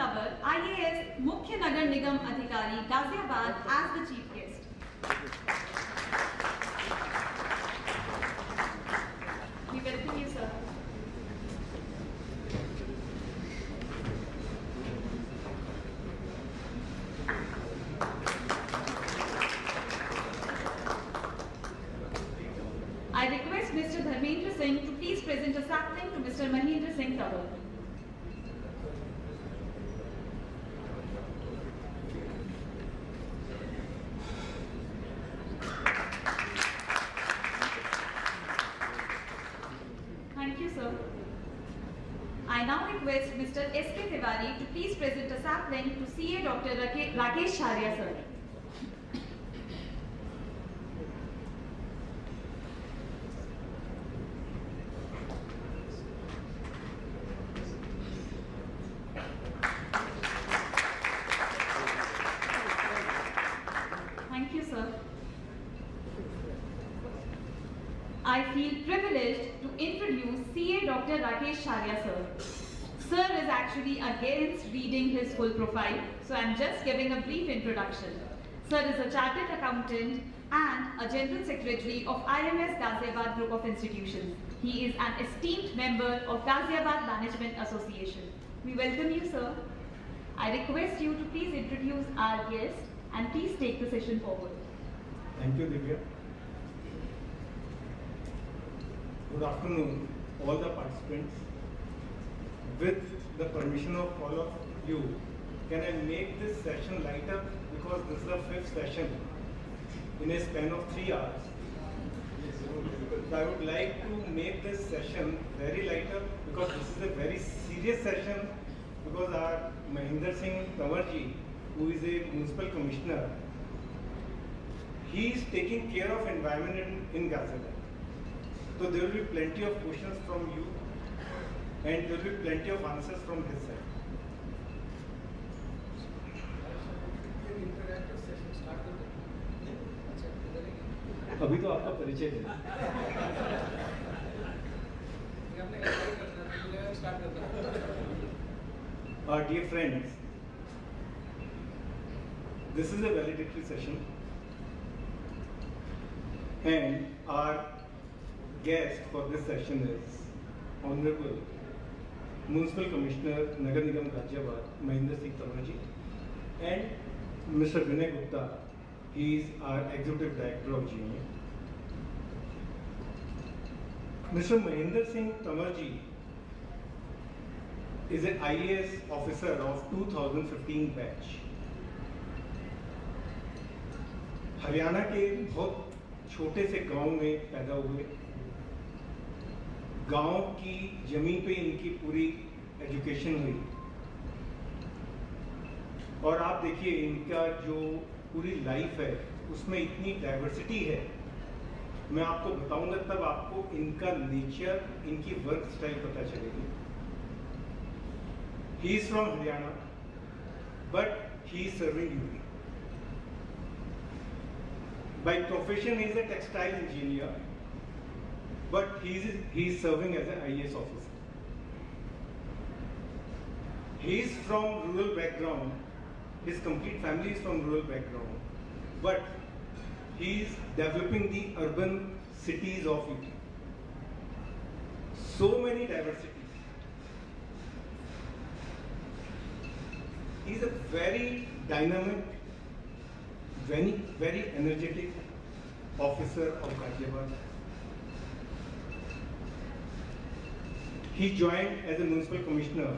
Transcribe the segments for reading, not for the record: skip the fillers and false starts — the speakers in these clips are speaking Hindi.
Kanwar, IAS, Mukhya Nagar Nigam Adhikari, Ghaziabad, as the chief guest. We welcome you, sir. I request Mr. Dharmendra Singh to please present a sapling to Mr. Mahendra Singh Kanwar. Thank you, sir. I now request Mr. S.K. Tiwari to please present a sapling to CA Dr. Rakesh Sharia, sir. Thank you, sir. I feel privileged to introduce CA Dr. Rakesh Sharia, sir. Sir is actually against reading his full profile, so I'm just giving a brief introduction. Sir is a chartered accountant and a general secretary of IMS Ghaziabad Group of Institutions. He is an esteemed member of Ghaziabad Management Association. We welcome you, sir. I request you to please introduce our guest and please take the session forward. Thank you, Divya. Good afternoon, all the participants. With the permission of all of you, can I make this session lighter, because this is the 5th session in a span of 3 hours. So I would like to make this session very lighter, because this is a very serious session, because our Mahendra Singh Kanwar ji, who is a municipal commissioner, he is taking care of environment in Ghaziabad. So there will be plenty of questions from you, and there will be plenty of answers from his side. अभी तो आपका परिचय है. Dear friends, this is a valedictory session, and our guest for this session is Honorable Municipal Commissioner Nagar Nigam Ghaziabad, Mahendra Singh Kanwar ji, and Mr. Vinay Gupta. He is our Executive Director of GMA. Mr. Mahendra Singh Kanwar ji is an IAS officer of 2015 batch. Haryana के बहुत छोटे से गांव में पैदा हुए. गांव की जमीन पे इनकी पूरी एजुकेशन हुई, और आप देखिए इनका जो पूरी लाइफ है उसमें इतनी डाइवर्सिटी है. मैं आपको बताऊंगा तब आपको इनका नेचर, इनकी वर्क स्टाइल पता चलेगी. He is from Haryana, but he is serving UP. By profession he is a textile engineer, but he is serving as an IAS officer. He is from rural background. His complete family is from rural background, but he is developing the urban cities of UP. So many diversities. He is a very dynamic, very energetic officer of Ghaziabad. He joined as a municipal commissioner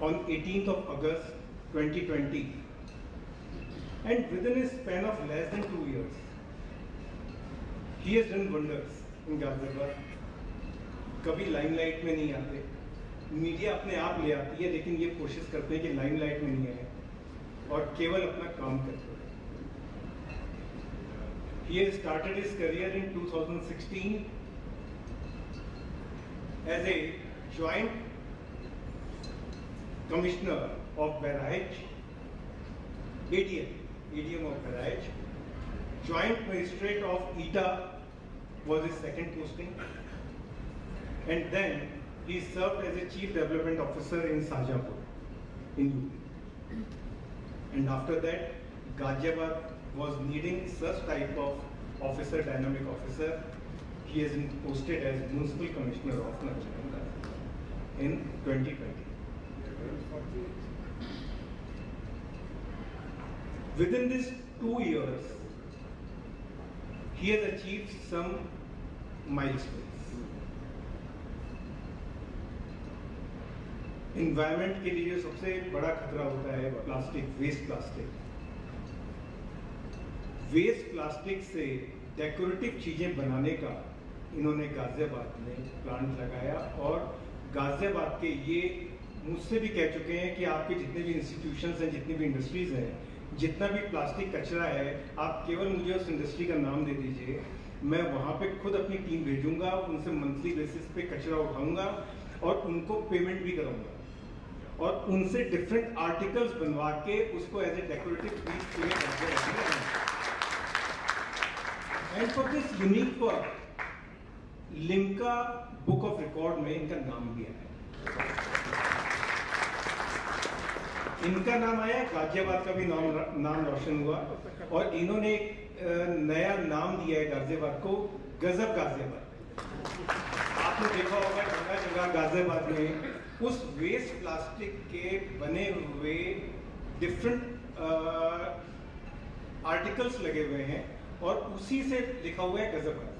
on 18th of August 2020, and within a span of less than 2 years, he has done wonders in Ghaziabad. कभी लाइमलाइट में नहीं आते, मीडिया अपने आप ले आती है, लेकिन ये कोशिश करते हैं कि लाइमलाइट में नहीं आए और केवल अपना काम करते हैं. He has started his career in 2016 as a joint commissioner of Bairaj, ADM of Bairaj. Joint magistrate of ETA was his second posting, and then he served as a chief development officer in Sajapur in UP. And after that, Ghaziabad was needing such type of officer, dynamic officer. He has been posted as Municipal Commissioner of Nagarjuna in 2020. Within these 2 years, he has achieved some milestones. Environment के लिए जो सबसे बड़ा खतरा होता है plastic, waste plastic. Waste plastic से डेकोरेटिव चीजें बनाने का इन्होंने गाजियाबाद में प्लांट लगाया, और गाजियाबाद के ये मुझसे भी कह चुके हैं कि आपके जितने भी इंस्टीट्यूशंस हैं, जितनी भी इंडस्ट्रीज हैं, जितना भी प्लास्टिक कचरा है, आप केवल मुझे उस इंडस्ट्री का नाम दे दीजिए, मैं वहाँ पे खुद अपनी टीम भेजूंगा, उनसे मंथली बेसिस पे कचरा उठाऊंगा और उनको पेमेंट भी करूंगा, और उनसे डिफरेंट आर्टिकल्स बनवा के उसको एज ए डेकोरेटिव पीस पूरे and for this unique work Limca book of record में इनका नाम भी आया। इनका नाम आया, गाजियाबाद का भी नाम रोशन हुआ, और इन्होंने एक नया नाम दिया है गाजियाबाद को, गजब गाजियाबाद। आपने देखा होगा जगह जगह गाजियाबाद में उस वेस्ट प्लास्टिक के बने हुए डिफरेंट आर्टिकल्स लगे हुए हैं, और उसी से लिखा हुआ है गजब गाजियाबाद।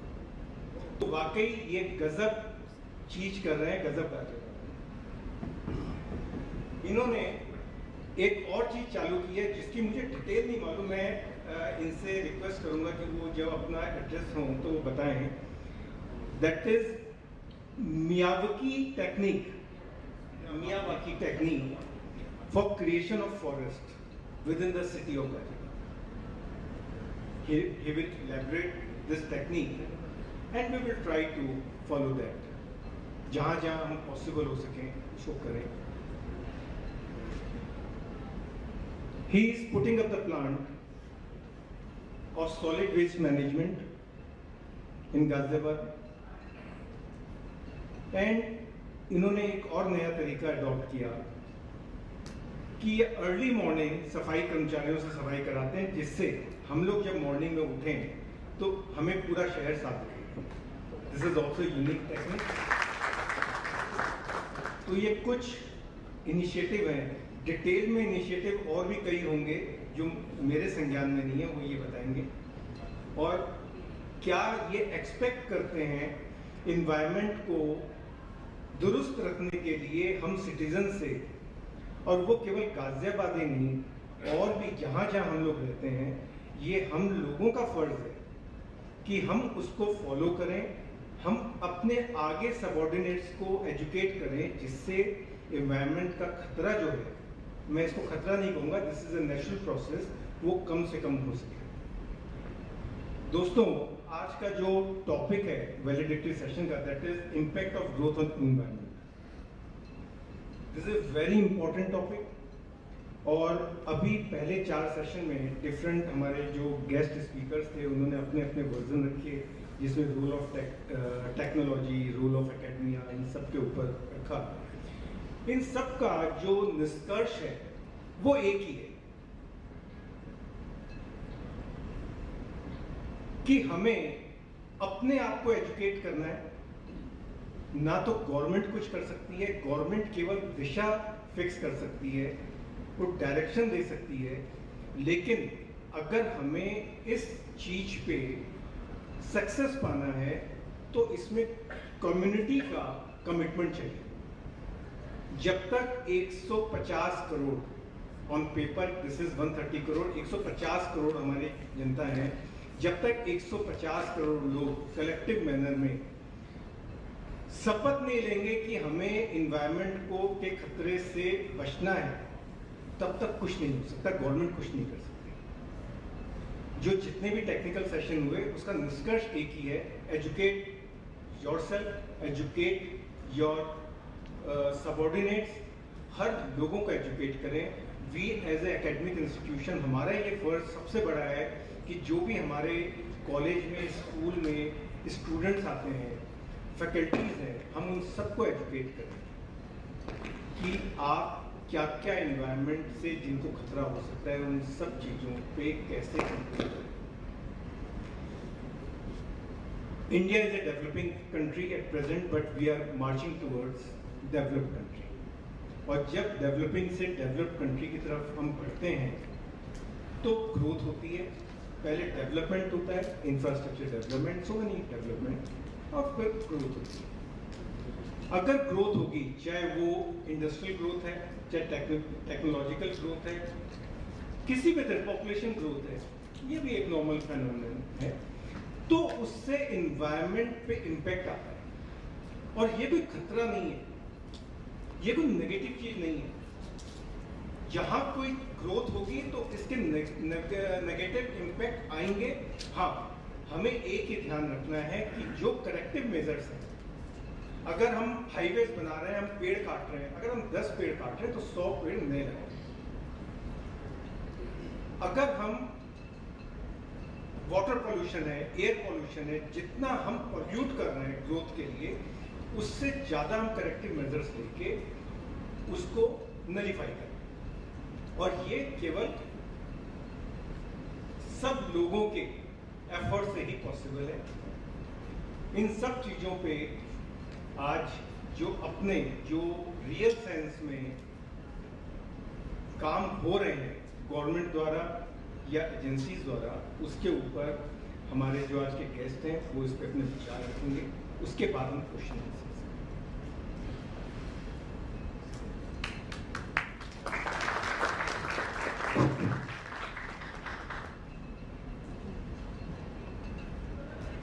तो वाकई ये गजब चीज कर रहे हैं, गजब गाजियाबाद। इन्होंने एक और चीज चालू की है जिसकी मुझे डिटेल नहीं मालूम, मैं इनसे रिक्वेस्ट करूंगा कि वो जब अपना एड्रेस हो तो वो बताएं। That is Miyawaki technique for creation of forest with in the city of Ghaziabad. He will elaborate this technique and we will try to follow that. जहाँ जहाँ हम पॉसिबल हो सकें उसको करें। He is putting up the plant of solid waste management in Ghaziabad, and इन्होंने एक और नया तरीका अडॉप्ट किया कि ये अर्ली मॉर्निंग सफाई कर्मचारियों से सफाई कराते हैं, जिससे हम लोग जब मॉर्निंग में उठें तो हमें पूरा शहर साफ दिखे। This is also unique technique. तो ये कुछ इनिशिएटिव हैं, डिटेल में इनिशिएटिव और भी कई होंगे जो मेरे संज्ञान में नहीं है, वो ये बताएंगे। और क्या ये एक्सपेक्ट करते हैं इन्वायरमेंट को दुरुस्त रखने के लिए हम सिटीजन से, और वो केवल गाजियाबाद ही नहीं और भी जहाँ जहाँ हम लोग रहते हैं, ये हम लोगों का फर्ज है कि हम उसको फॉलो करें, हम अपने आगे सबऑर्डिनेट्स को एजुकेट करें, जिससे एनवायरनमेंट का खतरा जो है, मैं इसको खतरा नहीं कहूँगा, this is a natural process, वो कम से कम हो सके। दोस्तों, आज का जो टॉपिक है वैलिडिटी सेशन का, that is impact of growth on environment. This is very important topic, और अभी पहले 4 सेशन में डिफरेंट हमारे जो गेस्ट स्पीकर्स थे उन्होंने अपने अपने वर्जन रखे, जिसमें role of technology, role of academia, इन सब के ऊपर रखा। इन सब का जो निष्कर्ष है वो एक ही है कि हमें अपने आप को एजुकेट करना है। ना तो गवर्नमेंट कुछ कर सकती है, गवर्नमेंट केवल दिशा फिक्स कर सकती है, वो डायरेक्शन दे सकती है, लेकिन अगर हमें इस चीज पे सक्सेस पाना है तो इसमें कम्युनिटी का कमिटमेंट चाहिए। जब तक 150 crore on paper, this is 130 crore, 150 crore हमारी जनता है, जब तक 150 करोड़ लोग कलेक्टिव मैनर में शपथ नहीं लेंगे कि हमें इन्वायरमेंट को के खतरे से बचना है, तब तक कुछ नहीं हो सकता, गवर्नमेंट कुछ नहीं कर सकती। जो जितने भी टेक्निकल सेशन हुए उसका निष्कर्ष एक ही है, educate yourself, educate your subordinates, हर लोगों को एजुकेट करें। We as a academic institution, हमारा ये फर्ज सबसे बड़ा है कि जो भी हमारे कॉलेज में, स्कूल में स्टूडेंट्स आते हैं, फैकल्टीज हैं, हम उन सबको एजुकेट करें कि आप क्या क्या एनवायरनमेंट से जिनको खतरा हो सकता है, उन सब चीज़ों पे कैसे कंट्रोल करें। India is a developing country at present, but we are marching towards developed country. और जब डेवलपिंग से डेवलप्ड कंट्री की तरफ हम बढ़ते हैं तो ग्रोथ होती है। पहले डेवलपमेंट होता है, infrastructure development, so many development, और फिर ग्रोथ होती है। अगर ग्रोथ होगी, चाहे वो इंडस्ट्रियल ग्रोथ है, चाहे टेक्नोलॉजिकल ग्रोथ है, किसी भी तरह पॉपुलेशन ग्रोथ है, ये भी एक नॉर्मल फेनोमेनन है, तो उससे इन्वायरमेंट पे इम्पैक्ट आता है। और ये कोई खतरा नहीं है, ये कोई नेगेटिव चीज नहीं है। जहां कोई ग्रोथ होगी तो इसके नेगेटिव इम्पैक्ट आएंगे। हाँ, हमें एक ही ध्यान रखना है कि जो करेक्टिव मेजर्स हैं, अगर हम हाईवेज बना रहे हैं, हम पेड़ काट रहे हैं, अगर हम 10 पेड़ काट रहे हैं तो 100 पेड़ नए लगाएं। अगर हम वाटर पोल्यूशन है, एयर पोल्यूशन है, जितना हम पॉल्यूट कर रहे हैं ग्रोथ के लिए, उससे ज्यादा हम करेक्टिव मेजर्स लेके उसको नलिफाई करें। और ये केवल सब लोगों के एफर्ट से ही पॉसिबल है। इन सब चीजों पे आज जो रियल सेंस में काम हो रहे हैं गवर्नमेंट द्वारा या एजेंसीज द्वारा, उसके ऊपर हमारे जो आज के गेस्ट हैं वो इस पर अपने विचार रखेंगे। उसके बाद हम question answer.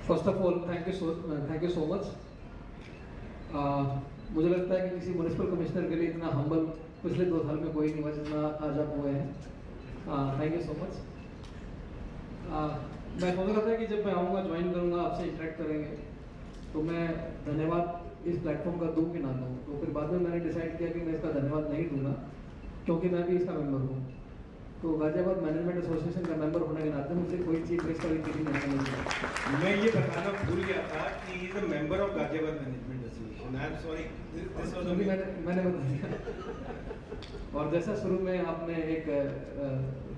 First of all thank you so much. मुझे लगता है कि किसी म्युनिसिपल कमिश्नर के लिए इतना हम्बल पिछले 2 साल में कोई नहीं हुआ जितना आज आप हुए हैं। Thank you so much. मैं सोच रहा था कि जब मैं आऊँगा, ज्वाइन करूँगा, आपसे इंटरेक्ट करेंगे, तो मैं धन्यवाद इस प्लेटफॉर्म का दूँ कि ना दूँ। तो फिर बाद में मैंने डिसाइड किया कि मैं इसका धन्यवाद नहीं दूंगा, क्योंकि मैं भी इसका मेंबर हूँ। तो गाजियाबाद मैनेजमेंट एसोसिएशन का मेंबर होने के नाते मुझे कोई चीज़ इस तरीके की नहीं मिली। मैं ये बताना भूल गया था कि he is a member of Ghaziabad management association. I am sorry, this was मैंने बता दिया। और जैसा शुरू में आपने एक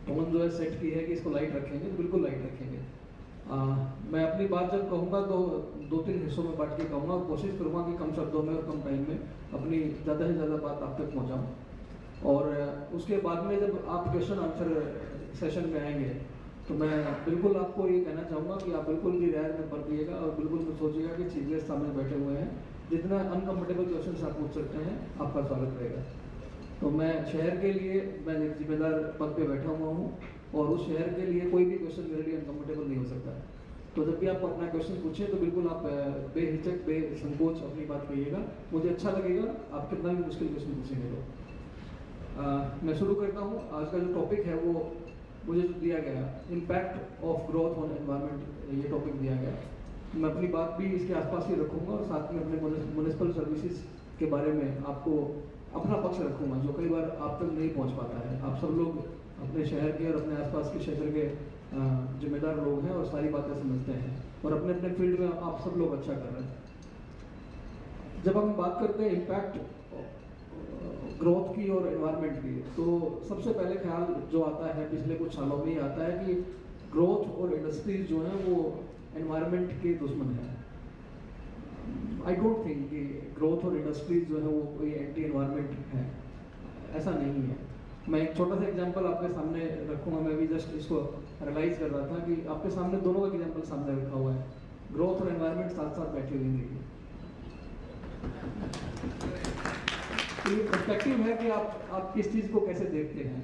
टोन जो है सेट की है कि इसको लाइट रखेंगे, तो बिल्कुल लाइट रखेंगे। मैं अपनी बात जब कहूँगा तो 2-3 हिस्सों में बांट के कहूँगा, और कोशिश करूँगा कि कम शब्दों में और कम टाइम में अपनी ज़्यादा से ज़्यादा बात आप तक पहुँचाऊँ। और उसके बाद में जब आप क्वेश्चन आंसर सेशन में आएंगे, तो मैं बिल्कुल आपको ये कहना चाहूँगा कि आप बिल्कुल भी रियायत में बरतिएगा और बिल्कुल भी सोचिएगा कि चीफ गेस्ट सामने बैठे हुए हैं, जितना अनकम्फर्टेबल क्वेश्चन आप पूछ सकते हैं, आपका स्वागत रहेगा। तो मैं शहर के लिए मैं एक जिम्मेदार पद पे बैठा हुआ हूँ, और उस शहर के लिए कोई भी क्वेश्चन मेरे लिए अनकम्फर्टेबल नहीं हो सकता। तो जब भी आप अपना क्वेश्चन पूछें तो बिल्कुल आप बेहिचक बेसंकोच अपनी बात कहिएगा। मुझे अच्छा लगेगा आप कितना भी मुश्किल क्वेश्चन पूछेंगे। तो मैं शुरू करता हूँ। आज का जो टॉपिक है वो मुझे जो दिया गया, impact of growth on environment, ये टॉपिक दिया गया। मैं अपनी बात भी इसके आसपास ही रखूँगा, और साथ में अपने म्युनिसिपल सर्विसेज के बारे में आपको अपना पक्ष रखूँगा, जो कई बार आप तक नहीं पहुँच पाता है। आप सब लोग अपने शहर के और अपने आसपास के क्षेत्र के जिम्मेदार लोग हैं और सारी बातें समझते हैं, और अपने अपने फील्ड में आप सब लोग अच्छा कर रहे हैं। जब हम बात करते हैं इम्पैक्ट ग्रोथ की और एनवायरनमेंट की, तो सबसे पहले ख्याल जो आता है पिछले कुछ सालों में ये आता है कि ग्रोथ और इंडस्ट्रीज जो हैं वो एनवायरनमेंट के दुश्मन हैं। आई डोंट थिंक कि ग्रोथ और इंडस्ट्रीज जो है वो कोई एंटी एनवायरनमेंट है, ऐसा नहीं है। मैं एक छोटा सा एग्जांपल आपके सामने रखूंगा। मैं भी जस्ट इसको रियलाइज कर रहा था कि आपके सामने दोनों का एग्जांपल सामने रखा हुआ है, ग्रोथ और एनवायरनमेंट साथ साथ बैठे हुए हैं। तो ये पर्सपेक्टिव है कि आप किस चीज़ को कैसे देखते हैं।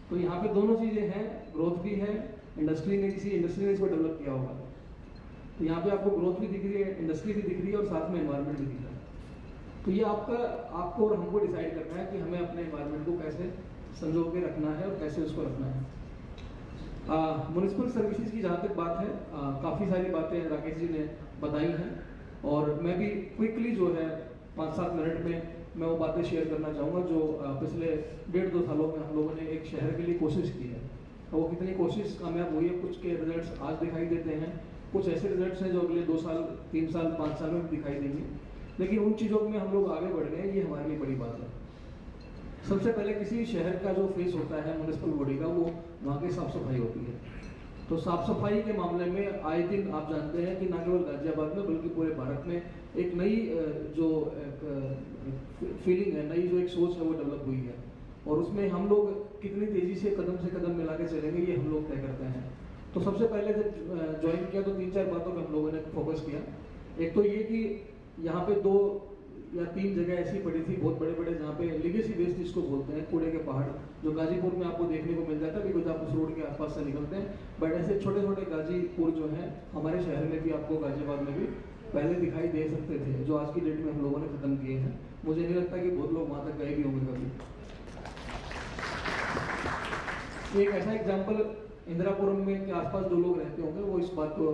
तो यहाँ पे दोनों चीज़ें हैं, ग्रोथ भी है, किसी इंडस्ट्री ने इसको डेवलप किया होगा। तो यहाँ पे आपको ग्रोथ भी दिख रही है, इंडस्ट्री भी दिख रही है, और साथ में एनवायरनमेंट भी दिख रहा है। तो ये आपको और हमको डिसाइड करना है कि हमें अपने एनवायरनमेंट को कैसे संजो के रखना है और कैसे उसको रखना है। म्युनिसिपल सर्विसेज की जहाँ तक बात है, काफ़ी सारी बातें राकेश जी ने बताई हैं, और मैं भी क्विकली जो है 5-7 मिनट में मैं वो बातें शेयर करना चाहूँगा जो पिछले 1.5-2 सालों में हम लोगों ने एक शहर के लिए कोशिश की है। और वो कितनी कोशिश कामयाब हुई है, कुछ के रिजल्ट्स आज दिखाई देते हैं, कुछ ऐसे रिजल्ट्स हैं जो अगले 2 साल, 3 साल, 5 साल में दिखाई देंगे। लेकिन उन चीज़ों में हम लोग आगे बढ़ गए, ये हमारे लिए बड़ी बात है। सबसे पहले किसी शहर का जो फेस होता है म्यूनिसिपल बॉडी का, वो वहाँ की साफ सफाई होती है। तो साफ सफाई के मामले में आए दिन आप जानते हैं कि न केवल गाजियाबाद में बल्कि पूरे भारत में एक नई जो फीलिंग है, नई जो एक सोच है वो डेवलप हुई है, और उसमें हम लोग कितनी तेजी से कदम मिला के चलेंगे ये हम लोग तय करते हैं। तो सबसे पहले जब ज्वाइन किया तो 3-4 बातों पे हम लोगों ने फोकस किया। एक तो ये कि यहाँ पे 2 या 3 जगह ऐसी पड़ी थी बहुत बड़े बड़े, जहाँ पे लिगेसी वेस्ट जिसको बोलते हैं, कूड़े के पहाड़, जो गाजीपुर में आपको देखने को मिल जाता है बिकॉज आप उस रोड के आसपास से निकलते हैं। बट ऐसे छोटे छोटे गाजीपुर जो है हमारे शहर में भी, आपको गाजियाबाद में भी पहले दिखाई दे सकते थे, जो आज की डेट में हम लोगों ने खत्म किए हैं। मुझे नहीं लगता कि बहुत लोग वहाँ तक गए भी होंगे कभी। एक ऐसा एग्जाम्पल इंदिरापुरम में के आसपास जो लोग रहते होंगे वो इस बात को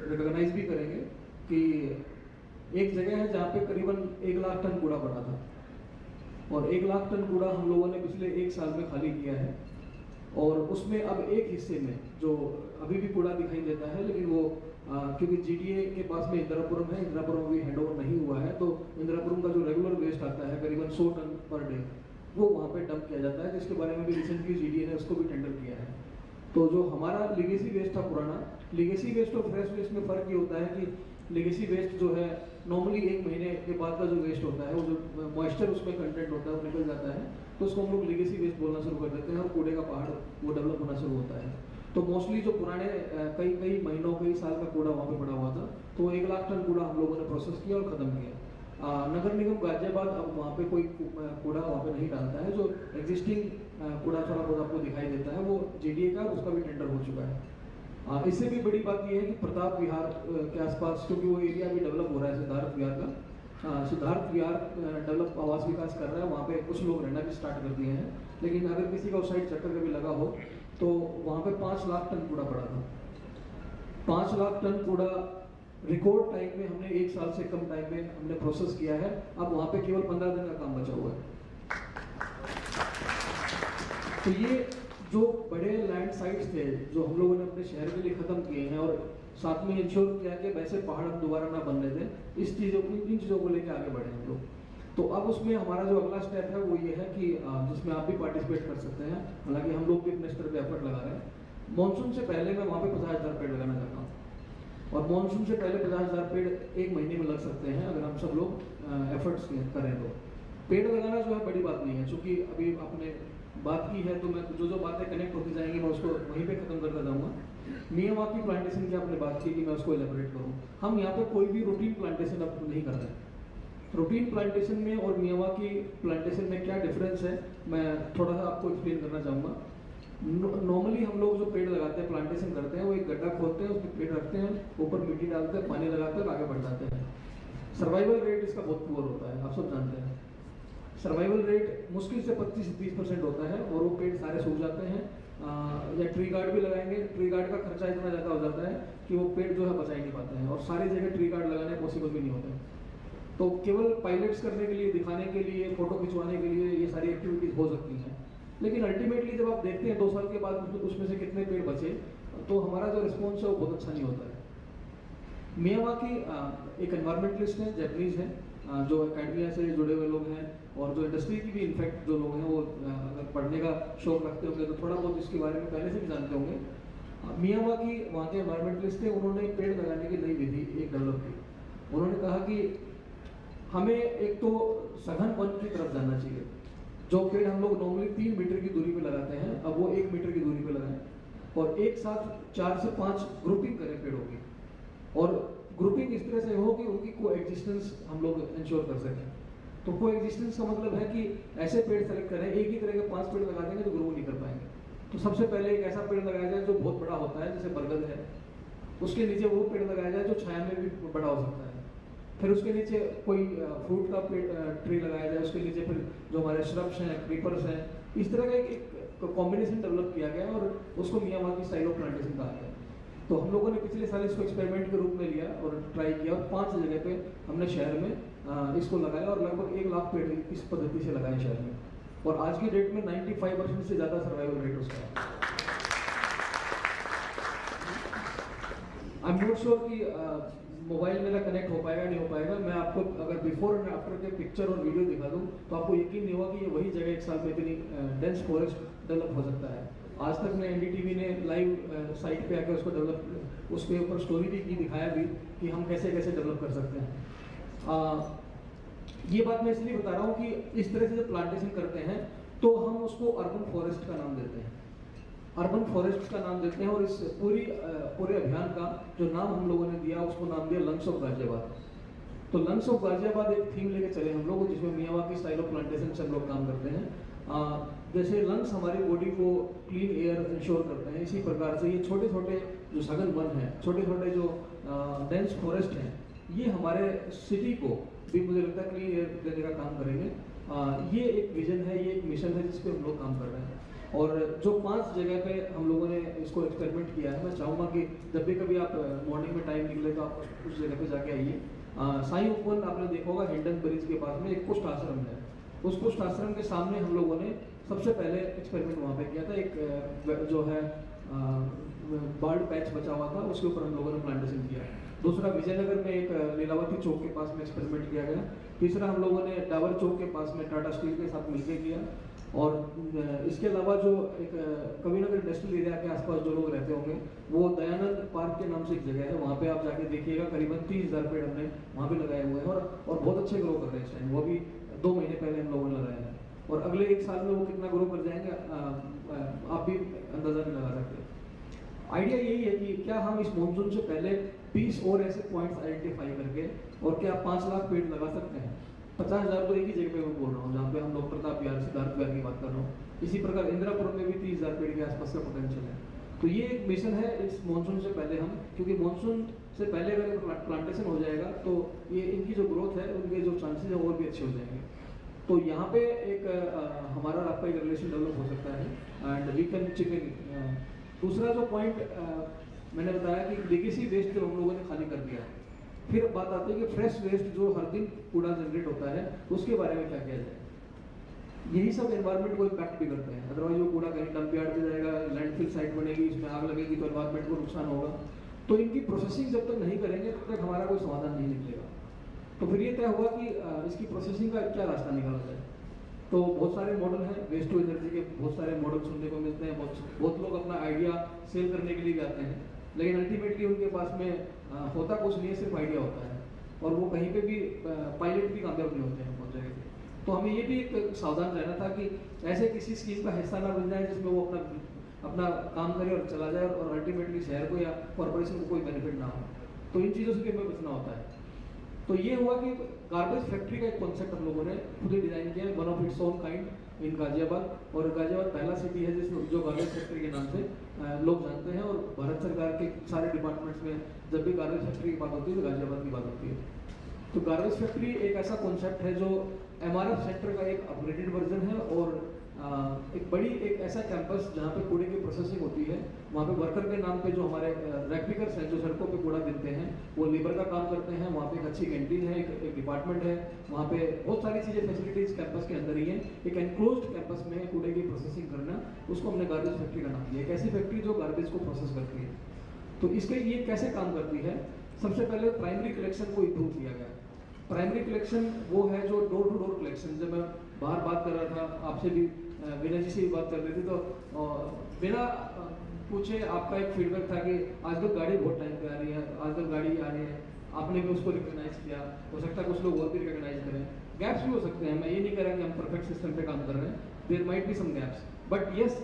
रिकॉग्नाइज भी करेंगे कि एक जगह है जहाँ पे करीबन 1 लाख टन कूड़ा पड़ा था, और 1 लाख टन कूड़ा हम लोगों ने पिछले 1 साल में खाली किया है। और उसमें अब एक हिस्से में जो अभी भी कूड़ा दिखाई देता है, लेकिन वो क्योंकि जीडीए के पास में इंदिरापुरम है, इंदिरापुरम अभी हैंड ओवर नहीं हुआ है, तो इंदिरापुरम का जो रेगुलर वेस्ट आता है करीबन 100 टन पर डे, वो वहाँ पे डंप किया जाता है, जिसके बारे में भी रिसेंटली जीडीए ने उसको भी टेंडर किया है। तो जो हमारा लिगेसी वेस्ट था पुराना, लिगेसी वेस्ट और फ्रेश वेस्ट में फ़र्क ये होता है कि लिगेसी वेस्ट जो है नॉर्मली 1 महीने के बाद का जो वेस्ट होता है, वो जो मॉइस्चर उसमें कंटेंट होता है वो निकल जाता है, तो उसको हम लोग लिगेसी वेस्ट बोलना शुरू कर देते हैं, और कूड़े का पहाड़ वो डेवलप होना शुरू होता है। तो मोस्टली जो पुराने कई महीनों कई साल का कूड़ा वहाँ पे पड़ा हुआ था, तो 1 लाख टन कूड़ा हम लोगों ने प्रोसेस किया और ख़त्म किया। नगर निगम गाजियाबाद अब वहाँ पे कोई कूड़ा वहाँ पे नहीं डालता है, जो एग्जिस्टिंग कूड़ा थोड़ा बहुत आपको दिखाई देता है वो जीडीए का, उसका भी टेंडर हो चुका है। इससे भी बड़ी बात यह है कि प्रताप विहार के आसपास, क्योंकि वो एरिया भी डेवलप हो रहा है सिद्धार्थ विहार का, सिद्धार्थ विहार डेवलप आवास विकास कर रहा है, वहाँ पे कुछ लोग रहना भी स्टार्ट कर दिए हैं। लेकिन अगर किसी का उस साइड चक्कर कभी लगा हो तो वहाँ पे 5 लाख टन कूड़ा पड़ा था। 5 लाख टन कूड़ा रिकॉर्ड टाइम में हमने 1 साल से कम टाइम में हमने प्रोसेस किया है। अब वहाँ पे केवल 15 दिन का काम बचा हुआ है। तो ये जो बड़े लैंड साइट्स थे जो हम लोगों ने अपने शहर के लिए खत्म किए हैं, और साथ में इंश्योर किया कि वैसे पहाड़ दोबारा ना बनने दें, इन चीज़ों को लेकर आगे बढ़े हम लोग। तो अब उसमें हमारा जो अगला स्टेप है वो ये है कि जिसमें आप भी पार्टिसिपेट कर सकते हैं, हालांकि हम लोग भी अपने स्तर पे एफर्ट लगा रहे हैं। मानसून से पहले मैं वहाँ पे 50,000 पेड़ लगाना चाहता हूँ, और मानसून से पहले 50,000 पेड़ 1 महीने में लग सकते हैं अगर हम सब लोग एफर्ट्स करें तो। पेड़ लगाना जो है बड़ी बात नहीं है, क्योंकि अभी आपने बात की है तो मैं जो बातें कनेक्ट होती जाएंगी मैं उसको वहीं पे खत्म करता जाऊँगा। मियावाकी प्लांटेशन की आपने बात की कि मैं उसको एलेबोरेट करूँ। हम यहाँ पे कोई भी रूटीन प्लांटेशन अब नहीं कर रहे हैं। रूटीन प्लांटेशन में और मियावाकी प्लांटेशन में क्या डिफरेंस है मैं थोड़ा सा आपको एक्सप्लेन करना चाहूँगा। नॉर्मली हम लोग जो पेड़ लगाते हैं, प्लांटेशन करते हैं, वो एक गड्ढा खोदते हैं, उसमें पेड़ रखते हैं, ऊपर मिट्टी डालते हैं, पानी लगाते हैं और आगे बढ़ जाते हैं। सर्वाइवल रेट इसका बहुत पुअर होता है, आप सब जानते हैं। सर्वाइवल रेट मुश्किल से 25 से 30% होता है, और वो पेड़ सारे सूख जाते हैं। या ट्री गार्ड भी लगाएंगे, ट्री गार्ड का खर्चा इतना ज़्यादा हो जाता है कि वो पेड़ जो है बचा ही नहीं पाते हैं, और सारी जगह ट्री गार्ड लगाने पॉसिबल भी नहीं होते। तो केवल पायलट्स करने के लिए, दिखाने के लिए, फोटो खिंचवाने के लिए ये सारी एक्टिविटीज हो सकती हैं, लेकिन अल्टीमेटली जब आप देखते हैं 2 साल के बाद उसमें से कितने पेड़ बचे, तो हमारा जो रिस्पॉन्स है वो बहुत अच्छा नहीं होता है। मियावाकी एक एनवायरमेंटलिस्ट है, जैपनीज है, जो अकेडमिया से जुड़े हुए लोग हैं, और जो इंडस्ट्री की भी इनफैक्ट जो लोग हैं वो अगर पढ़ने का शौक रखते होंगे तो थोड़ा बहुत इसके बारे में पहले से भी जानते होंगे। मियावाकी वहाँ के एनवायरमेंटलिस्ट थे, उन्होंने पेड़ लगाने की नई विधि एक डेवलप की। उन्होंने कहा कि हमें एक तो सघन वन की तरफ जाना चाहिए। जो पेड़ हम लोग नॉर्मली 3 मीटर की दूरी पे लगाते हैं, अब वो 1 मीटर की दूरी पे लगाएं, और एक साथ 4 से 5 ग्रुपिंग करें पेड़ों की, और ग्रुपिंग इस तरह से हो कि उनकी को एग्जिस्टेंस हम लोग इंश्योर कर सकें। तो को एग्जिस्टेंस का मतलब है कि ऐसे पेड़ सेलेक्ट करें, एक ही तरह के 5 पेड़ लगा देंगे तो ग्रो नहीं कर पाएंगे। तो सबसे पहले एक ऐसा पेड़ लगाया जाए जो बहुत बड़ा होता है, जैसे बरगद है, उसके नीचे वो पेड़ लगाया जाए जो छाया में भी बड़ा हो सकता है। फिर उसके नीचे कोई फ्रूट का ट्री लगाया जाए, उसके नीचे फिर जो हमारे श्रब्स हैं, क्रीपर्स हैं, इस तरह का एक कॉम्बिनेशन डेवलप किया गया, और उसको मियावाकी स्टाइल ऑफ प्लांटेशन कहा गया। तो हम लोगों ने पिछले साल इसको एक्सपेरिमेंट के रूप में लिया और ट्राई किया, और 5 जगह पे हमने शहर में इसको लगाया, और लगभग 1 लाख पेड़ इस पद्धति से लगाए शहर में, और आज की डेट में 95% से ज़्यादा सर्वाइवल रेट उसका है। आई एम नॉट श्योर कि मोबाइल मेरा कनेक्ट हो पाएगा नहीं हो पाएगा, मैं आपको अगर बिफोर एंड आफ्टर के पिक्चर और वीडियो दिखा दूं तो आपको यकीन नहीं होगा कि ये वही जगह एक साल में इतनी डेंस फॉरेस्ट डेवलप हो सकता है। आज तक ने एनडीटीवी ने लाइव साइट पे आकर उसको डेवलप, उसके ऊपर स्टोरी भी की, दिखाया भी कि हम कैसे कैसे डेवलप कर सकते हैं। ये बात मैं इसलिए बता रहा हूँ कि इस तरह से जब प्लांटेशन करते हैं तो हम उसको अर्बन फॉरेस्ट का नाम देते हैं, अर्बन फॉरेस्ट का नाम देते हैं। और इस पूरे अभियान का जो नाम हम लोगों ने दिया उसको नाम दिया लंग्स ऑफ गाजियाबाद। तो लंग्स ऑफ गाजियाबाद एक थीम लेके चले हम लोग, जिसमें मियावाकी स्टाइल ऑफ प्लांटेशन से हम लोग काम करते हैं। जैसे लंग्स हमारी बॉडी को क्लीन एयर इंश्योर करते हैं, इसी प्रकार से ये छोटे छोटे जो सघन वन है, छोटे छोटे जो डेंस फॉरेस्ट हैं, ये हमारे सिटी को भी मुझे लगता है क्लीन एयर देने का काम करेंगे। ये एक विजन है, ये एक मिशन है जिस पे हम लोग काम कर रहे हैं। और जो 5 जगह पे हम लोगों ने इसको एक्सपेरिमेंट किया है, मैं चाहूँगा कि जब भी कभी आप मॉर्निंग में टाइम निकले तो आप उस जगह पे जाके आइए। साई उपवन आपने देखा होगा, हिंडन ब्रिज के पास में एक कुष्ठ आश्रम है, उस कुष्ठ आश्रम के सामने हम लोगों ने सबसे पहले एक्सपेरिमेंट वहाँ पे किया था। एक जो है बर्ड पैच बचा हुआ था, उसके ऊपर हम लोगों ने प्लांटेशन किया। दूसरा विजयनगर में एक लीलावती चौक के पास में एक्सपेरिमेंट किया गया। तीसरा हम लोगों ने डाबर चौक के पास में टाटा स्टील के साथ मिलकर किया। और इसके अलावा जो एक कविनगर इंडस्ट्रियल एरिया के आसपास जो लोग रहते होंगे, वो दयानंद पार्क के नाम से एक जगह है, वहाँ पे आप जाके देखिएगा, करीबन 30,000 पेड़ हमने वहाँ भी लगाए हुए हैं और बहुत अच्छे ग्रो कर रहे हैं इस टाइम। वो भी 2 महीने पहले हम लोगों ने लगाए हैं और अगले 1 साल में वो कितना ग्रो कर जाएंगे आप भी अंदाजा नहीं लगा सकते। आइडिया यही है कि क्या हम इस मानसून से पहले 20 और ऐसे पॉइंट्स आइडेंटिफाई करके और क्या 5 लाख पेड़ लगा सकते हैं। 50,000 तो एक ही जगह पे मैं बोल रहा हूँ, जहाँ पे हम लोग प्रताप विहार सिद्धार्थ विहार की बात कर रहा हूँ। इसी प्रकार इंदिरापुरम में भी 30,000 पेड़ के आसपास का पोटेंशियल है। तो ये एक मिशन है इस मानसून से पहले हम, क्योंकि मानसून से पहले अगर प्लांटेशन हो जाएगा तो ये इनकी जो ग्रोथ है, उनके जो चांसेस है और भी अच्छे हो जाएंगे। तो यहाँ पे एक हमारा और आपका एक रिलेशन डेवलप हो सकता है and we can chip in. दूसरा जो पॉइंट मैंने बताया कि लेगेसी वेस्ट जो हम लोगों ने खाली कर दिया, फिर बात आती है कि फ्रेश वेस्ट जो हर दिन कूड़ा जनरेट होता है उसके बारे में क्या किया जाए। यही सब एनवायरनमेंट को इम्पैक्ट भी करते हैं। अदरवाइज वो कूड़ा कहीं डंप यार्ड में जाएगा, लैंडफिल साइट बनेगी, इसमें आग लगेगी तो एनवायरनमेंट को नुकसान होगा। तो इनकी प्रोसेसिंग जब तक नहीं करेंगे तब तक हमारा कोई समाधान नहीं निकलेगा। तो फिर ये तय हुआ कि इसकी प्रोसेसिंग का क्या रास्ता निकाला जाए। तो बहुत सारे मॉडल हैं, वेस्ट टू एनर्जी के बहुत सारे मॉडल सुनने को मिलते हैं। बहुत लोग अपना आइडिया सेल करने के लिए भी आते हैं, लेकिन अल्टीमेटली उनके पास में होता कुछ नहीं है, सिर्फ आइडिया होता है और वो कहीं पे भी पायलट भी कामयाब नहीं होते हैं बहुत जगह पे। तो हमें ये भी एक सावधान रहना था कि ऐसे किसी स्कीम का हिस्सा ना बन जाए जिसमें वो अपना काम करे और चला जाए और अल्टीमेटली शहर को या कॉर्पोरेशन को कोई बेनिफिट ना हो। तो इन चीज़ों से भी हमें बचना होता है। तो ये हुआ कि गार्बेज फैक्ट्री का एक कॉन्सेप्ट हम लोगों ने खुद ही डिजाइन किया है, one of its own kind in Ghaziabad. और गाजियाबाद पहला सिटी है जिसमें जो गार्बेज फैक्ट्री के नाम से लोग जानते हैं। और भारत सरकार के सारे डिपार्टमेंट्स में जब भी गार्बेज फैक्ट्री की बात होती है तो गाजियाबाद की बात होती है। तो गार्बेज फैक्ट्री एक ऐसा कॉन्सेप्ट है जो MRF सेंटर का एक अपग्रेडेड वर्जन है और एक ऐसा कैंपस जहाँ पे कूड़े की प्रोसेसिंग होती है। वहाँ पे वर्कर के नाम पे जो हमारे रैकपिकर्स हैं जो सड़कों पे कूड़ा गिनते हैं, वो लेबर का काम करते हैं। वहाँ पे एक अच्छी कैंटीन है, एक डिपार्टमेंट है, वहाँ पे बहुत सारी चीज़ें फैसिलिटीज कैंपस के अंदर ही है। एक एनक्लोज्ड कैंपस में कूड़े की प्रोसेसिंग करना, उसको हमने गार्बेज फैक्ट्री का नाम दिया। एक ऐसी फैक्ट्री जो गार्बेज को प्रोसेस करती है। तो इसके ये कैसे काम करती है, सबसे पहले प्राइमरी कलेक्शन को इम्प्रूव किया गया। प्राइमरी कलेक्शन वो है जो डोर टू डोर कलेक्शन, जब मैं बाहर बात कर रहा था आपसे भी, विनय जी से भी बात कर रही थी, तो बिना पूछे आपका एक फीडबैक था कि आजकल गाड़ी बहुत टाइम पे आ रही है, आजकल गाड़ी आ रही है, आपने भी उसको रिकॉग्नाइज किया। हो सकता है कुछ लोग और भी रिकॉग्नाइज करें, गैप्स भी हो सकते हैं। मैं ये नहीं कह रहा कि हम परफेक्ट सिस्टम पे काम कर रहे हैं, there might be some gaps, but yes,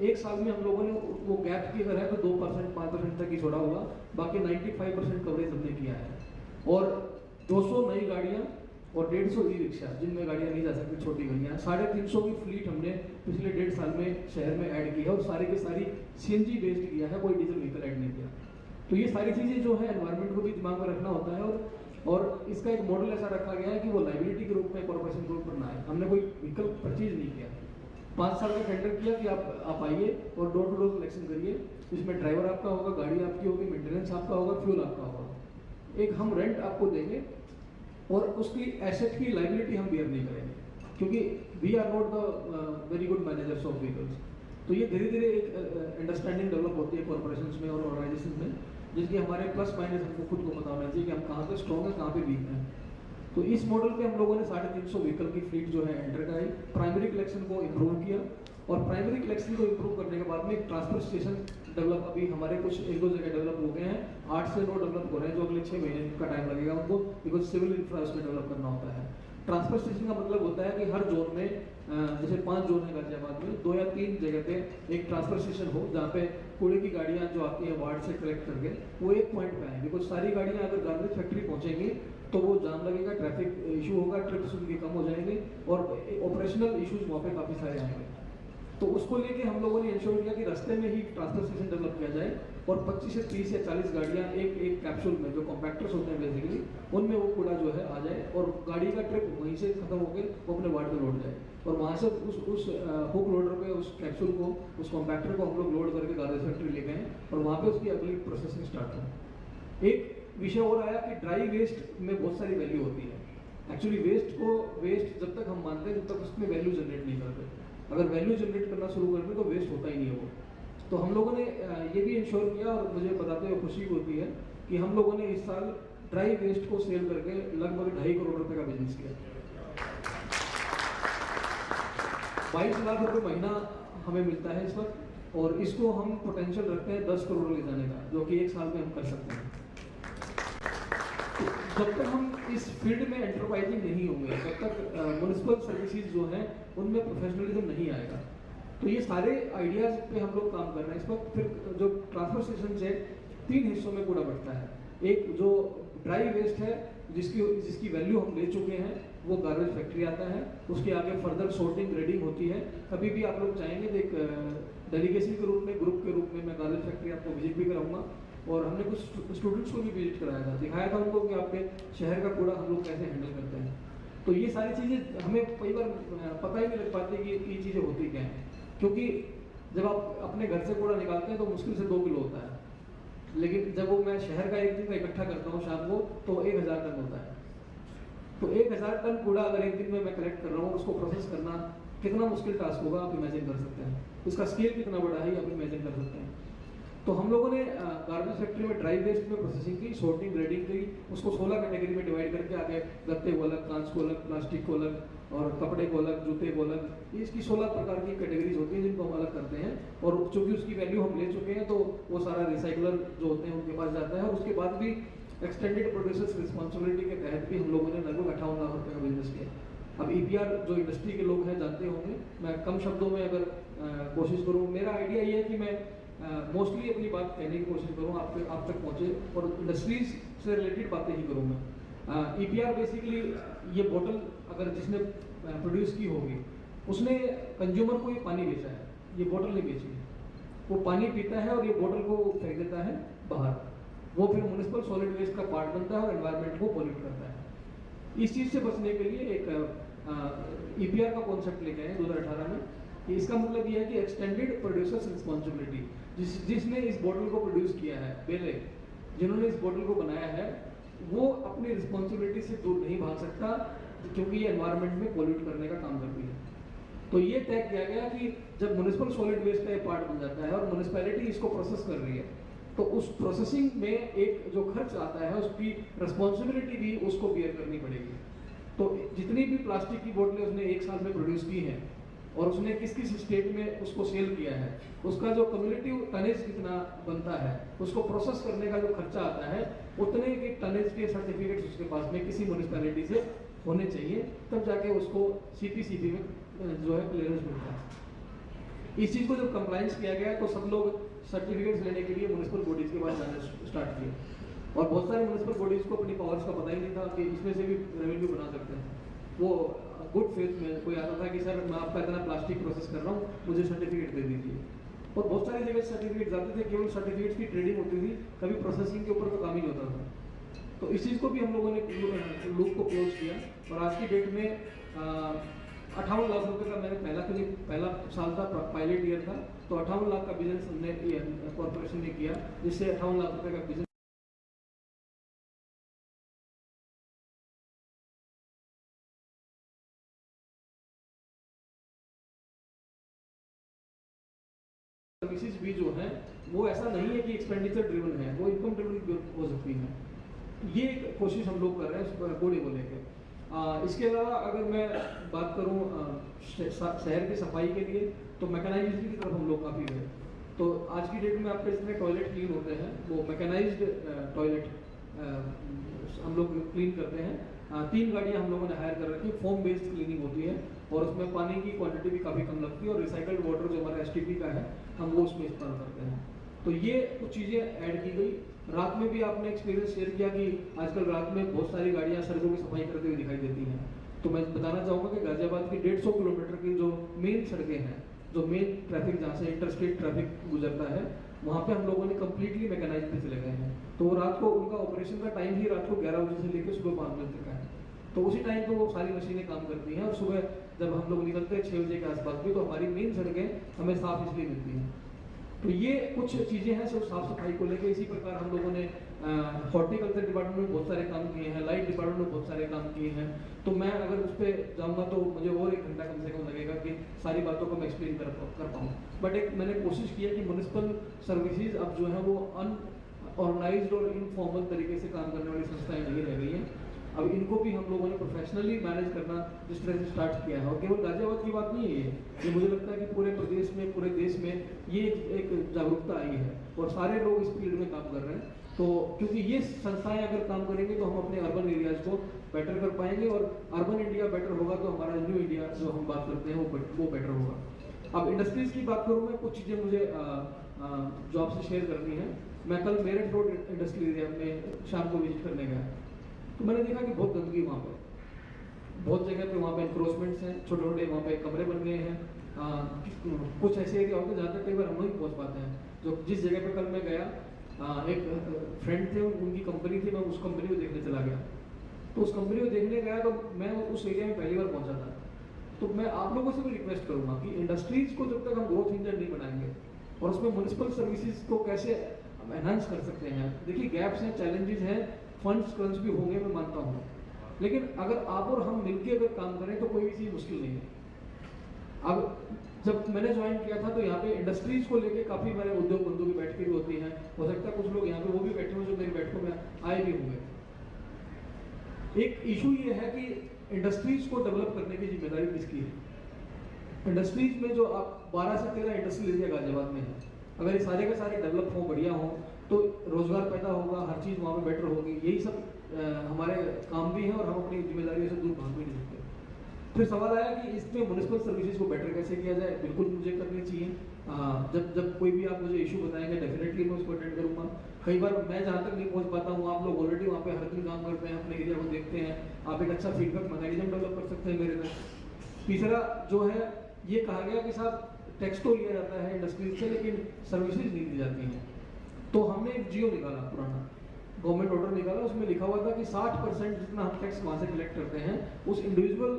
1 साल में हम लोगों ने वो गैप की अगर है तो 2% 5% तक ही छोड़ा होगा, बाकी 95% कवरेज हमने किया है। और 200 नई गाड़ियाँ और 150 ई रिक्शा जिनमें गाड़ियाँ नहीं जा सकती, छोटी गाड़ियाँ, 350 की फ्लीट हमने पिछले 1.5 साल में शहर में ऐड की है और सारी की सारी CNG बेस्ड किया है, कोई डीजल व्हीकल ऐड नहीं किया। तो ये सारी चीज़ें जो है एनवायरनमेंट को भी दिमाग में रखना होता है और इसका एक मॉडल ऐसा रखा गया है कि वो लाइबिलिटी के रूप में कॉर्पोरेशन के ऊपर ना आए। हमने कोई व्हीकल परचेज नहीं किया, 5 साल का टेंडर किया कि आप आइए और डोर टू डोर कलेक्शन करिए। इसमें ड्राइवर आपका होगा, गाड़ी आपकी होगी, मेंटेनेंस आपका होगा, फ्यूल आपका होगा। एक हम रेंट आपको देंगे और उसकी एसेट की लाइबिलिटी हम बियर नहीं करेंगे, क्योंकि we are not the very good managers of vehicles. तो ये धीरे धीरे एक अंडरस्टैंडिंग डेवलप होती है कॉर्पोरेशन में और ऑर्गेनाइजेशन में। जिसके हमारे प्लस माइनस हमको खुद को पता होना चाहिए कि हम कहाँ पे स्ट्रॉन्ग है, कहाँ पे वीक है। तो इस मॉडल पे हम लोगों ने 350 व्हीकल की फ्लीट जो है एंटर कराई, प्राइमरी कलेक्शन को इम्प्रूव किया, और प्राइमरी कलेक्शन को इम्प्रूव करने के बाद में एक ट्रांसफर स्टेशन डेवलप, अभी हमारे कुछ 1-2 जगह डेवलप हो गए हैं, 8 से 9 डेवलप हो रहे हैं, जो अगले 6 महीने का टाइम लगेगा उनको, बिकॉज सिविल इंफ्रा उसमें डेवलप करना होता है। ट्रांसफर स्टेशन का मतलब होता है कि हर जोन में, जैसे 5 जोन है गाजियाबाद में, 2 या 3 जगह पे एक ट्रांसफर स्टेशन हो, जहाँ पे कूड़े की गाड़ियाँ जो आती हैं वार्ड से कलेक्ट करके वो एक पॉइंट पे आए, बिकॉज सारी गाड़ियाँ अगर गार्बेज फैक्ट्री पहुँचेंगी तो वो जाम लगेगा, ट्रैफिक इशू होगा, ट्रिप्स उनके कम हो जाएंगे और ऑपरेशनल इश्यूज वहाँ पे काफ़ी सारे आएंगे। तो उसको लेके हम लोगों ने इंश्योर किया कि रास्ते में ही ट्रांसफर स्टेशन डेवलप किया जाए, और 25 से 30 या 40 गाड़ियाँ एक कैप्सूल में, जो कॉम्पैक्टर्स होते हैं बेसिकली, उनमें वो कूड़ा जो है आ जाए, और गाड़ी का ट्रिप वहीं से खत्म होकर वो अपने वार्ड में लौट जाए, और वहाँ से उस हुक लोडर पे उस कैप्सूल को, उस कॉम्पैक्टर को हम लोग लोड करके गार्बेज फैक्ट्री ले गए, और वहाँ पे उसकी अगली प्रोसेसिंग स्टार्ट हो। एक विषय और आया कि ड्राई वेस्ट में बहुत सारी वैल्यू होती है। एक्चुअली वेस्ट जब तक हम मानते हैं तब तक उसमें वैल्यू जनरेट नहीं करते, अगर वैल्यू जनरेट करना शुरू कर दें तो वेस्ट होता ही नहीं है वो। तो हम लोगों ने ये भी इंश्योर किया, और मुझे बताते हुए खुशी होती है कि हम लोगों ने इस साल ड्राई वेस्ट को सेल करके लगभग 2.5 करोड़ रुपए का बिजनेस किया। 22 लाख रुपए महीना हमें मिलता है इस वक्त, और इसको हम पोटेंशियल रखते हैं 10 करोड़ ले जाने का, जो कि 1 साल में हम कर सकते हैं। जब तक हम इस फील्ड में एंटरप्राइजिंग नहीं होंगे, तब तक म्युनिसिपल सर्विसेज जो हैं उनमें प्रोफेशनलिज्म नहीं आएगा। तो ये सारे आइडियाज पे हम लोग काम कर रहे हैं इस वक्त। फिर जो ट्रांसफर स्टेशन से 3 हिस्सों में कूड़ा बढ़ता है, एक जो ड्राई वेस्ट है जिसकी वैल्यू हम ले चुके हैं, वो गार्बेज फैक्ट्री आता है, उसके आगे फर्दर सॉर्टिंग ग्रेडिंग होती है। कभी भी आप लोग चाहेंगे तो एक डेलीगेशन के रूप में, ग्रुप के रूप में मैं गार्बेज फैक्ट्री आपको विजिट भी कराऊंगा, और हमने कुछ स्टूडेंट्स को भी विजिट कराया था, दिखाया था उनको कि आपके शहर का कूड़ा हम लोग कैसे हैंडल करते हैं। तो ये सारी चीज़ें हमें कई बार पता ही नहीं लग पाती कि ये चीज़ें होती क्या हैं, क्योंकि जब आप अपने घर से कूड़ा निकालते हैं तो मुश्किल से 2 किलो होता है, लेकिन जब वो मैं शहर का एक दिन का इकट्ठा करता हूँ शाम को, तो 1000 टन होता है। तो 1000 टन कूड़ा अगर एक दिन में मैं कलेक्ट कर रहा हूँ, उसको प्रोसेस करना कितना मुश्किल टास्क होगा आप इमेजिन कर सकते हैं, उसका स्केल कितना बड़ा है आप इमेजिन कर सकते हैं। तो हम लोगों ने गार्बेज फैक्ट्री में ड्राई वेस्ट में प्रोसेसिंग की, सॉर्टिंग ग्रेडिंग की, उसको 16 कैटेगरी में डिवाइड करके आगे गत्ते को अलग, कांच को अलग, प्लास्टिक को अलग, और कपड़े को अलग, जूते को अलग, इसकी 16 प्रकार की कैटेगरीज होती हैं जिनको हम अलग करते हैं। और चूंकि उसकी वैल्यू हम ले चुके हैं तो वो सारा रिसाइकलर जो होते हैं उनके पास जाता है, और उसके बाद भी एक्सटेंडेड प्रोड्यूसर्स रिस्पॉन्सिबिलिटी के तहत भी हम लोगों ने लगभग 58 लाख रुपये का बिजनेस किया। अब ईपीआर जो इंडस्ट्री के लोग हैं जानते होंगे, मैं कम शब्दों में अगर कोशिश करूँ, मेरा आइडिया ये है कि मैं मोस्टली अपनी बात कहने की कोशिश करूँ आप तक पहुँचे, और इंडस्ट्रीज से रिलेटेड बातें ही करूँ मैं। ईपीआर बेसिकली ये बोतल अगर जिसने प्रोड्यूस की होगी, उसने कंज्यूमर को ये पानी बेचा है, ये बोतल नहीं बेची है, वो पानी पीता है और ये बोतल को फेंक देता है बाहर, वो फिर म्युनिसिपल सॉलिड वेस्ट का पार्ट बनता है और एनवायरनमेंट को पोल्यूट करता है। इस चीज़ से बचने के लिए एक ईपीआर का कॉन्सेप्ट लेके आए 2018 में, कि इसका मतलब ये है कि एक्सटेंडेड प्रोड्यूसर्स रिस्पॉन्सिबिलिटी, जिसने इस बोतल को प्रोड्यूस किया है, पहले जिन्होंने इस बोतल को बनाया है, वो अपनी रिस्पॉन्सिबिलिटी से दूर नहीं भाग सकता, क्योंकि ये एनवायरनमेंट में पोल्यूट करने का काम करती है। तो ये तय किया गया कि जब म्युनिसिपल सॉलिड वेस्ट का पार्ट बन जाता है और म्युनिसिपैलिटी इसको प्रोसेस कर रही है, तो उस प्रोसेसिंग में एक जो खर्च आता है उसकी रिस्पॉन्सिबिलिटी भी उसको बियर करनी पड़ेगी। तो जितनी भी प्लास्टिक की बोतलें उसने 1 साल में प्रोड्यूस की हैं, और उसने किस किस स्टेट में उसको सेल किया है, उसका जो कम्युनिटिव टनेज कितना बनता है, उसको प्रोसेस करने का जो खर्चा आता है, उतने के टनेज के सर्टिफिकेट्स उसके पास में किसी म्युनिसिपैलिटी से होने चाहिए, तब जाके उसको सीपीसीबी में जो है क्लियरेंस मिलता है। इस चीज़ को जब कंप्लायंस किया गया तो सब लोग सर्टिफिकेट्स लेने के लिए म्युनिसिपल बॉडीज के पास जाना स्टार्ट किए, और बहुत सारे म्युनिसिपल बॉडीज को अपनी पावर्स का पता ही नहीं था कि इसमें से भी रेवेन्यू बना सकते हैं। वो गुड फेथ में कोई आता था कि सर मैं आपका इतना प्लास्टिक प्रोसेस कर रहा हूँ, मुझे सर्टिफिकेट दे दीजिए, और बहुत सारी जगह सर्टिफिकेट जाते थे, केवल सर्टिफिकेट्स की ट्रेडिंग होती थी, कभी प्रोसेसिंग के ऊपर तो काम ही नहीं होता था। तो इस चीज़ को भी हम लोगों ने लूप को क्लोज किया, और आज की डेट में 58 लाख रुपए का मैंने पहला साल था, पायलट ईयर था, तो 58 लाख का बिजनेस हमने कॉर्पोरेशन ने किया, जिससे 58 लाख रुपए का बिजनेस सर्विसेज भी जो है वो ऐसा नहीं है कि एक्सपेंडिचर ड्रिवन है, वो इनकम ड्रिवन हो सकती है। ये एक कोशिश हम लोग कर रहे हैं बॉडी को लेकर। इसके अलावा अगर मैं बात करूं शहर की सफाई के लिए, तो मैकेनाइजेशन की तरफ हम लोग काफ़ी गए। तो आज की डेट में आपके जितने टॉयलेट क्लीन होते हैं वो मैकेनाइज्ड टॉयलेट हम लोग क्लीन करते हैं। 3 गाड़ियां हम लोगों ने हायर कर रखी है, फोम बेस्ड क्लीनिंग होती है और उसमें पानी की क्वांटिटी भी काफ़ी कम लगती है और रिसाइकल्ड वाटर जो हमारा STP का है हम वो उसमें इस्तेमाल करते हैं। तो ये कुछ चीज़ें ऐड की गई। रात में भी आपने एक्सपीरियंस शेयर किया कि आजकल रात में बहुत सारी गाड़ियां सड़कों की सफाई करते हुए दिखाई देती हैं। तो मैं बताना चाहूँगा कि गाजियाबाद की 150 किलोमीटर की जो मेन सड़कें हैं, जो मेन ट्रैफिक जहाँ से इंटरस्टेट ट्रैफिक गुजरता है, वहाँ पे हम लोगों ने कम्प्लीटली मैकेनाइज पे चले गए हैं। तो वो रात को उनका ऑपरेशन का टाइम ही रात को 11 बजे से लेकर सुबह 5 बजे तक है। तो उसी टाइम पे वो सारी मशीनें काम करती हैं और सुबह जब हम लोग निकलते हैं 6 बजे के आसपास भी, तो हमारी मेन सड़कें हमें साफ इसलिए मिलती हैं। तो ये कुछ चीज़ें हैं सिर्फ साफ सफाई को लेकर। इसी प्रकार हम लोगों ने हॉर्टिकल्चर डिपार्टमेंट में बहुत सारे काम किए हैं, लाइट डिपार्टमेंट में बहुत सारे काम किए हैं। तो मैं अगर उस पर जाऊँगा तो मुझे और 1 घंटा कम से कम लगेगा कि सारी बातों को मैं एक्सप्लेन कर पाऊँ। बट एक मैंने कोशिश की है कि म्यूनिसिपल सर्विसेज अब जो है वो अनऑर्गेनाइज्ड और इनफॉर्मल तरीके से काम करने वाली संस्थाएं नहीं रह गई हैं। अब इनको भी हम लोगों ने प्रोफेशनली मैनेज करना जिस तरह से स्टार्ट किया है, और केवल गाजियाबाद की बात नहीं है ये मुझे लगता है कि पूरे प्रदेश में, पूरे देश में ये एक जागरूकता आई है और सारे लोग इस फील्ड में काम कर रहे हैं। तो क्योंकि ये संस्थाएं अगर काम करेंगे तो हम अपने अर्बन एरियाज को बेटर कर पाएंगे और अर्बन इंडिया बेटर होगा तो हमारा न्यू इंडिया जो हम बात करते हैं वो बेटर होगा। अब इंडस्ट्रीज की बात करूँ मैं, कुछ चीज़ें मुझे जो आपसे शेयर करनी है। मैं कल मेरठ रोड इंडस्ट्रियल एरिया में शाम को विजिट करने गया, तो मैंने देखा कि बहुत गंदगी वहाँ पे, बहुत जगह पे वहाँ पे इंक्रोचमेंट्स हैं, छोटे छोटे वहाँ पे कमरे बन गए हैं। कुछ ऐसे एरिया होते हैं जहाँ तक कई बार हम नहीं पहुँच पाते हैं। जो जिस जगह पे कल मैं गया, एक फ्रेंड थे, उनकी कंपनी थी, मैं उस कंपनी को देखने चला गया। तो उस कंपनी को देखने गया तो मैं उस एरिया में पहली बार पहुँचा था। तो मैं आप लोगों से भी रिक्वेस्ट करूँगा कि इंडस्ट्रीज को जब तक हम ग्रोथ इंजन नहीं बनाएंगे और उसमें म्यूनिसिपल सर्विसेज को कैसे हम एनहांस कर सकते हैं। देखिए गैप्स हैं, चैलेंजेस हैं, फंड्स क्रंच भी होंगे, मैं मानता हूँ, लेकिन अगर आप और हम मिलकर अगर काम करें तो कोई भी चीज़ मुश्किल नहीं है। अब जब मैंने ज्वाइन किया था तो यहाँ पे इंडस्ट्रीज को लेके काफ़ी मेरे उद्योग बंधु की बैठकें भी होती हैं, हो सकता है कुछ लोग यहाँ पे वो भी बैठे हुए जो मेरी बैठकों में आए भी होंगे। एक इशू ये है कि इंडस्ट्रीज को डेवलप करने की जिम्मेदारी किसकी है। इंडस्ट्रीज में जो आप 12 से 13 इंडस्ट्रियल एरिया गाजियाबाद में है, अगर ये सारे के सारे डेवलप हों, बढ़िया हों, तो रोजगार पैदा होगा, हर चीज़ वहाँ पे बेटर होगी। यही सब हमारे काम भी हैं और हम अपनी जिम्मेदारियों से दूर भाग भी नहीं सकते। फिर सवाल आया कि इसमें म्यूनिसिपल सर्विसेज को बेटर कैसे किया जाए। बिल्कुल मुझे करनी चाहिए। जब कोई भी आप मुझे इशू बताएंगे डेफिनेटली मैं उसको अटेंड करूँगा। कई बार मैं जहाँ तक नहीं पहुँच पाता हूँ, आप लोग ऑलरेडी वहाँ पे हर दिन काम करते हैं, अपने एरिया को देखते हैं, आप एक अच्छा फीडबैक मैकेनिज्म डेवलप कर सकते हैं मेरे तक। तीसरा जो है, ये कहा गया कि साहब टैक्स तो लिया जाता है इंडस्ट्रीज से लेकिन सर्विसेज नहीं दी जाती हैं। तो हमने एक जियो निकाला, पुराना गवर्नमेंट ऑर्डर निकाला, उसमें लिखा हुआ था कि 60% जितना हम टैक्स वहाँ से कलेक्ट करते हैं उस इंडिविजुअल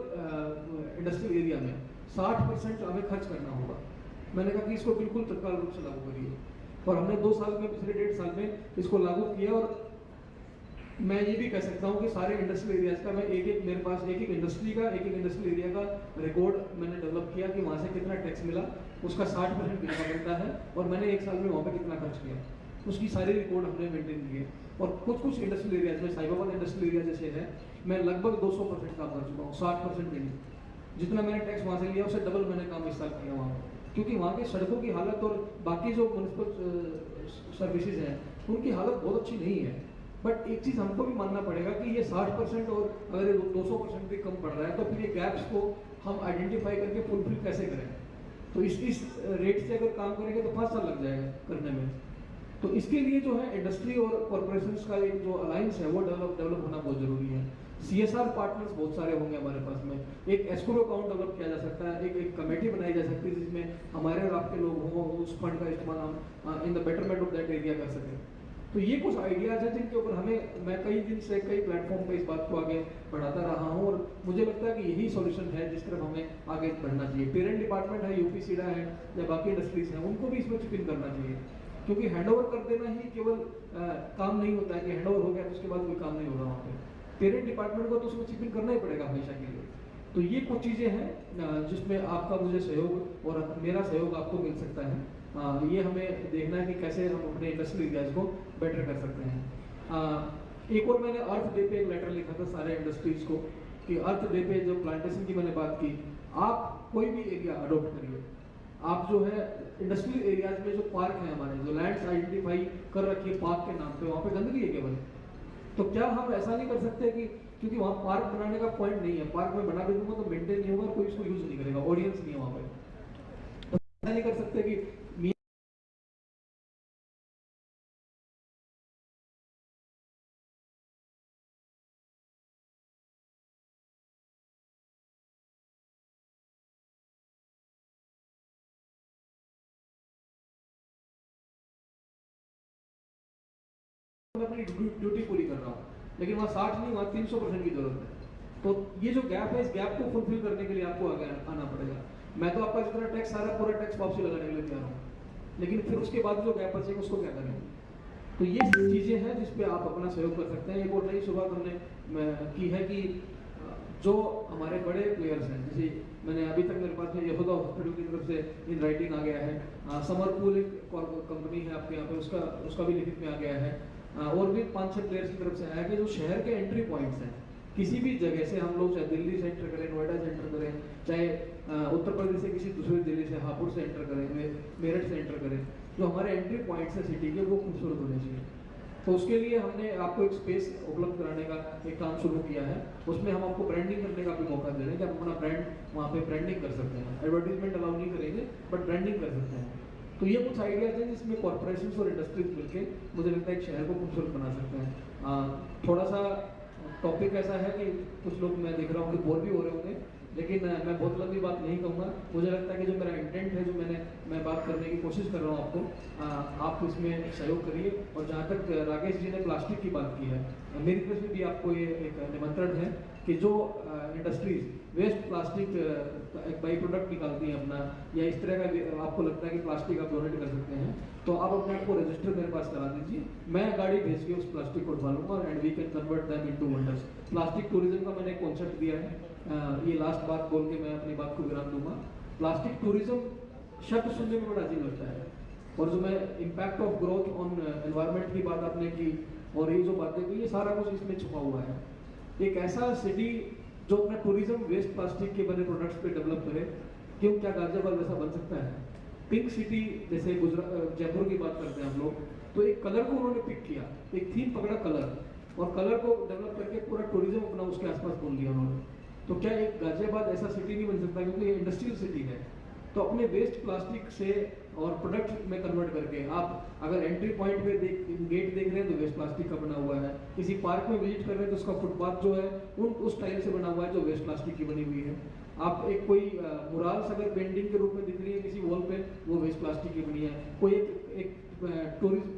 इंडस्ट्रियल एरिया में 60% हमें खर्च करना होगा। मैंने कहा कि इसको बिल्कुल तत्काल रूप से लागू करिए, और हमने 2 साल में, पिछले 1.5 साल में इसको लागू किया। और मैं ये भी कह सकता हूँ कि सारे इंडस्ट्रियल एरियाज का मैं मेरे पास एक इंडस्ट्री का, एक इंडस्ट्रियल एरिया का रिकॉर्ड मैंने डेवलप किया कि वहाँ से कितना टैक्स मिला, उसका 60% कितना बनता है और मैंने 1 साल में वहाँ पे कितना खर्च किया, उसकी सारी रिकॉर्ड हमने मेंटेन की है। और कुछ इंडस्ट्रियल एरियाज में, साहिबाबाद इंडस्ट्रियल एरिया जैसे है, मैं लगभग 200% काम कर चुका हूँ, 60% नहीं। जितना मैंने टैक्स वहाँ से लिया उससे डबल मैंने काम इस साल किया वहाँ पर, क्योंकि वहाँ की सड़कों की हालत और बाकी जो म्यूनिसिपल सर्विसेज हैं उनकी हालत बहुत अच्छी नहीं है। बट एक चीज़ हमको भी मानना पड़ेगा कि ये 60% और अगर ये 200% भी कम पड़ रहा है तो फिर ये गैप्स को हम आइडेंटिफाई करके फुलफिल कैसे करें। तो इस रेट से अगर काम करेंगे तो 5 साल लग जाएगा करने में। तो इसके लिए जो है इंडस्ट्री और कॉर्पोरेशंस का एक जो अलायंस है वो डेवलप होना बहुत जरूरी है। CSR पार्टनर्स बहुत सारे होंगे हमारे पास में, एक एस्क्रो अकाउंट डेवलप किया जा सकता है, एक कमेटी बनाई जा सकती है जिसमें हमारे और आपके लोग हों, उस फंड का इस्तेमाल हम in the betterment of that area कर सकें। तो ये कुछ आइडियाज हैं जिनके ऊपर मैं कई दिन से कई प्लेटफॉर्म पे इस बात को आगे बढ़ाता रहा हूँ, और मुझे लगता है कि यही सॉल्यूशन है जिस तरफ हमें आगे बढ़ना चाहिए। पेरेंट डिपार्टमेंट है, UPSIDA है या बाकी इंडस्ट्रीज हैं, उनको भी इसमें चिप इन करना चाहिए, क्योंकि हैंडओवर कर देना ही केवल काम नहीं होता है कि हैंडओवर हो गया तो उसके बाद कोई काम नहीं होगा वहाँ पे। पेरेंट डिपार्टमेंट को तो उसमें चिप इन करना ही पड़ेगा हमेशा के लिए। तो ये कुछ चीज़ें हैं जिसमें आपका मुझे सहयोग और मेरा सहयोग आपको मिल सकता है। ये हमें देखना है कि कैसे हम अपने इंडस्ट्रियल एरियाज को बेटर कर सकते हैं। एक और मैंने अर्थ डे पे एक लेटर लिखा था सारे इंडस्ट्रीज को कि अर्थ डे पे जो प्लांटेशन की मैंने बात की, आप कोई भी एरिया अडोप्ट करिए। आप जो है इंडस्ट्रियल एरियाज में जो पार्क है हमारे, जो लैंड्स आइडेंटिफाई कर रखी है पार्क के नाम पे, वहाँ पे गंदगी है केवल। तो क्या हम ऐसा नहीं कर सकते कि क्योंकि वहाँ पार्क बनाने का पॉइंट नहीं है, पार्क में बना भी दूंगा तो मेंटेन नहीं होगा, कोई इसको यूज नहीं करेगा, ऑडियंस नहीं है वहाँ पे, तो ऐसा नहीं कर सकते कि मैं अपनी ड्यूटी पूरी कर रहा हूँ, लेकिन वहाँ 60 नहीं, वहाँ 300% की जरूरत है। तो ये जो गैप है, इस गैप को फुलफिल करने के लिए आपको आगे आना पड़ेगा। मैं तो आपका जितना टैक्स सारा पूरा टैक्स वापसी लगाने के लिए तैयार हूँ, लेकिन फिर उसके बाद जो गैप बचेगा उसको क्या करेंगे? तो ये चीज़ें हैं जिस पे आप अपना सहयोग कर सकते हैं। एक और नई शुरुआत हमने की है कि जो हमारे बड़े प्लेयर्स हैं, जैसे मैंने अभी तक मेरे पास में यहूदा हॉस्पिटल की तरफ से इन राइटिंग आ गया है, समरपूल एक कंपनी है आपके यहाँ पे, उसका भी लिखित में आ गया है, और भी 5-6 प्लेयर्स की तरफ से आया कि जो शहर के एंट्री पॉइंट्स हैं, किसी भी जगह से हम लोग चाहे दिल्ली से एंटर करें, नोएडा से एंटर करें, चाहे उत्तर प्रदेश से किसी दूसरे दिल्ली से हापुड़ से एंटर करें, मेरठ से एंटर करें, जो हमारे एंट्री पॉइंट्स हैं सिटी के, वो खूबसूरत होने चाहिए। तो उसके लिए हमने आपको एक स्पेस उपलब्ध कराने का एक काम शुरू किया है। उसमें हम आपको ब्रांडिंग करने का भी मौका दे रहे हैं कि आप अपना ब्रांड वहाँ पे ब्रांडिंग कर सकते हैं। एडवर्टीजमेंट अलाउ नहीं करेंगे, बट ब्रांडिंग कर सकते हैं। तो ये कुछ आइडियाज हैं जिसमें कॉर्पोरेशंस और इंडस्ट्रीज मिलकर मुझे लगता है एक शहर को खूबसूरत बना सकते हैं। थोड़ा सा टॉपिक ऐसा है कि कुछ लोग मैं देख रहा हूँ कि बोर भी हो रहे होंगे, लेकिन मैं बहुत लंबी बात नहीं कहूँगा। मुझे लगता है कि जो मेरा इंटेंट है, जो मैं बात करने की कोशिश कर रहा हूँ आपको, आप इसमें सहयोग करिए। और जहाँ तक राकेश जी ने प्लास्टिक की बात की है, मेरी तरफ से भी आपको ये एक निमंत्रण है कि जो इंडस्ट्रीज वेस्ट प्लास्टिक एक बाई प्रोडक्ट निकालती हैं अपना, या इस तरह का आपको लगता है कि प्लास्टिक आप डोनेट कर सकते हैं, तो आप अपने आप को रजिस्टर मेरे पास करा दीजिए। मैं गाड़ी भेज के उस प्लास्टिक को उठवा लूँगा and we can convert them into wonders. Plastic tourism का मैंने एक कॉन्सेप्ट दिया है। ये लास्ट बात बोल के मैं अपनी बात को विराम दूंगा। प्लास्टिक टूरिज्म शब्द सुनने में बड़ा अजीब लगता है, और जो मैं impact of growth on environment की बात आपने की, और ये जो बातें की, ये सारा कुछ इसमें छुपा हुआ है। एक ऐसा सिटी जो अपना टूरिज्म वेस्ट प्लास्टिक के बने प्रोडक्ट्स पे डेवलप करे, क्यों क्या गाजियाबाद वैसा बन सकता है? पिंक सिटी जैसे गुजरात जयपुर की बात करते हैं हम लोग, तो एक कलर को उन्होंने पिक किया, एक थीम पकड़ा कलर, और कलर को डेवलप करके पूरा टूरिज्म अपना उसके आसपास बोल लिया उन्होंने। तो क्या एक गाजियाबाद ऐसा सिटी नहीं बन सकता? क्योंकि ये इंडस्ट्रियल सिटी है। तो अपने वेस्ट प्लास्टिक से और प्रोडक्ट में कन्वर्ट करके, आप अगर एंट्री पॉइंट पे गेट देख रहे हैं तो वेस्ट प्लास्टिक का बना हुआ है, किसी पार्क में विजिट कर रहे हैं तो उसका फुटपाथ जो है उस टाइल से बना हुआ है जो वेस्ट प्लास्टिक की बनी हुई है। आप एक कोई मुराल्स अगर पेंटिंग के रूप में दिख रही है किसी वॉल पे, वो वेस्ट प्लास्टिक की बनी है। कोई एक टूरिस्ट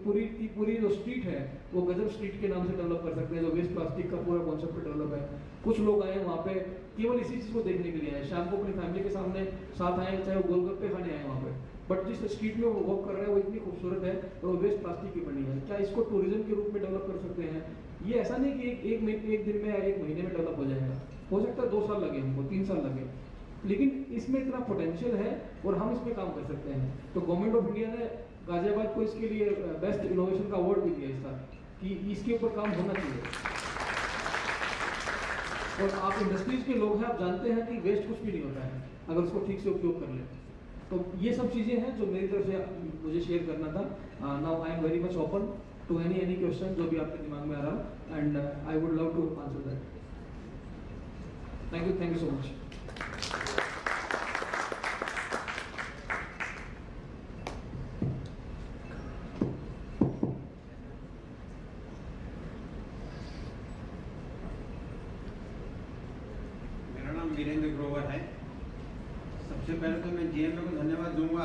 पूरी जो स्ट्रीट है वो गजब स्ट्रीट के नाम से डेवलप कर सकते हैं, जो वेस्ट प्लास्टिक का पूरा कॉन्सेप्ट डेवलप है। कुछ लोग आए वहाँ पे केवल इसी चीज़ को देखने के लिए आए, शाम को अपनी फैमिली के सामने साथ आए, चाहे वो गोलगप्पे खाने आए वहाँ पे, बट जिस स्ट्रीट में वो वॉक कर रहे हैं वो इतनी खूबसूरत है और वो वेस्ट प्लास्टिक की बनी है। क्या इसको टूरिज्म के रूप में डेवलप कर सकते हैं? ये ऐसा नहीं कि एक दिन में या एक महीने में डेवलप हो जाएगा, हो सकता है 2 साल लगे हमको, 3 साल लगे, लेकिन इसमें इतना पोटेंशियल है और हम इसमें काम कर सकते हैं। तो गवर्नमेंट ऑफ इंडिया ने गाजियाबाद को इसके लिए बेस्ट इनोवेशन का अवार्ड भी दिया इस साल कि इसके ऊपर काम होना चाहिए। और आप इंडस्ट्रीज के लोग हैं, आप जानते हैं कि वेस्ट कुछ भी नहीं होता है अगर उसको ठीक से उपयोग कर लें। तो ये सब चीज़ें हैं जो मेरी तरफ से मुझे शेयर करना था। Now I am very much open to any question जो भी आपके दिमाग में आ रहा, and I would love to answer that. Thank you so much. Virendra Grover है। सबसे पहले तो मैं जीएमए को धन्यवाद दूंगा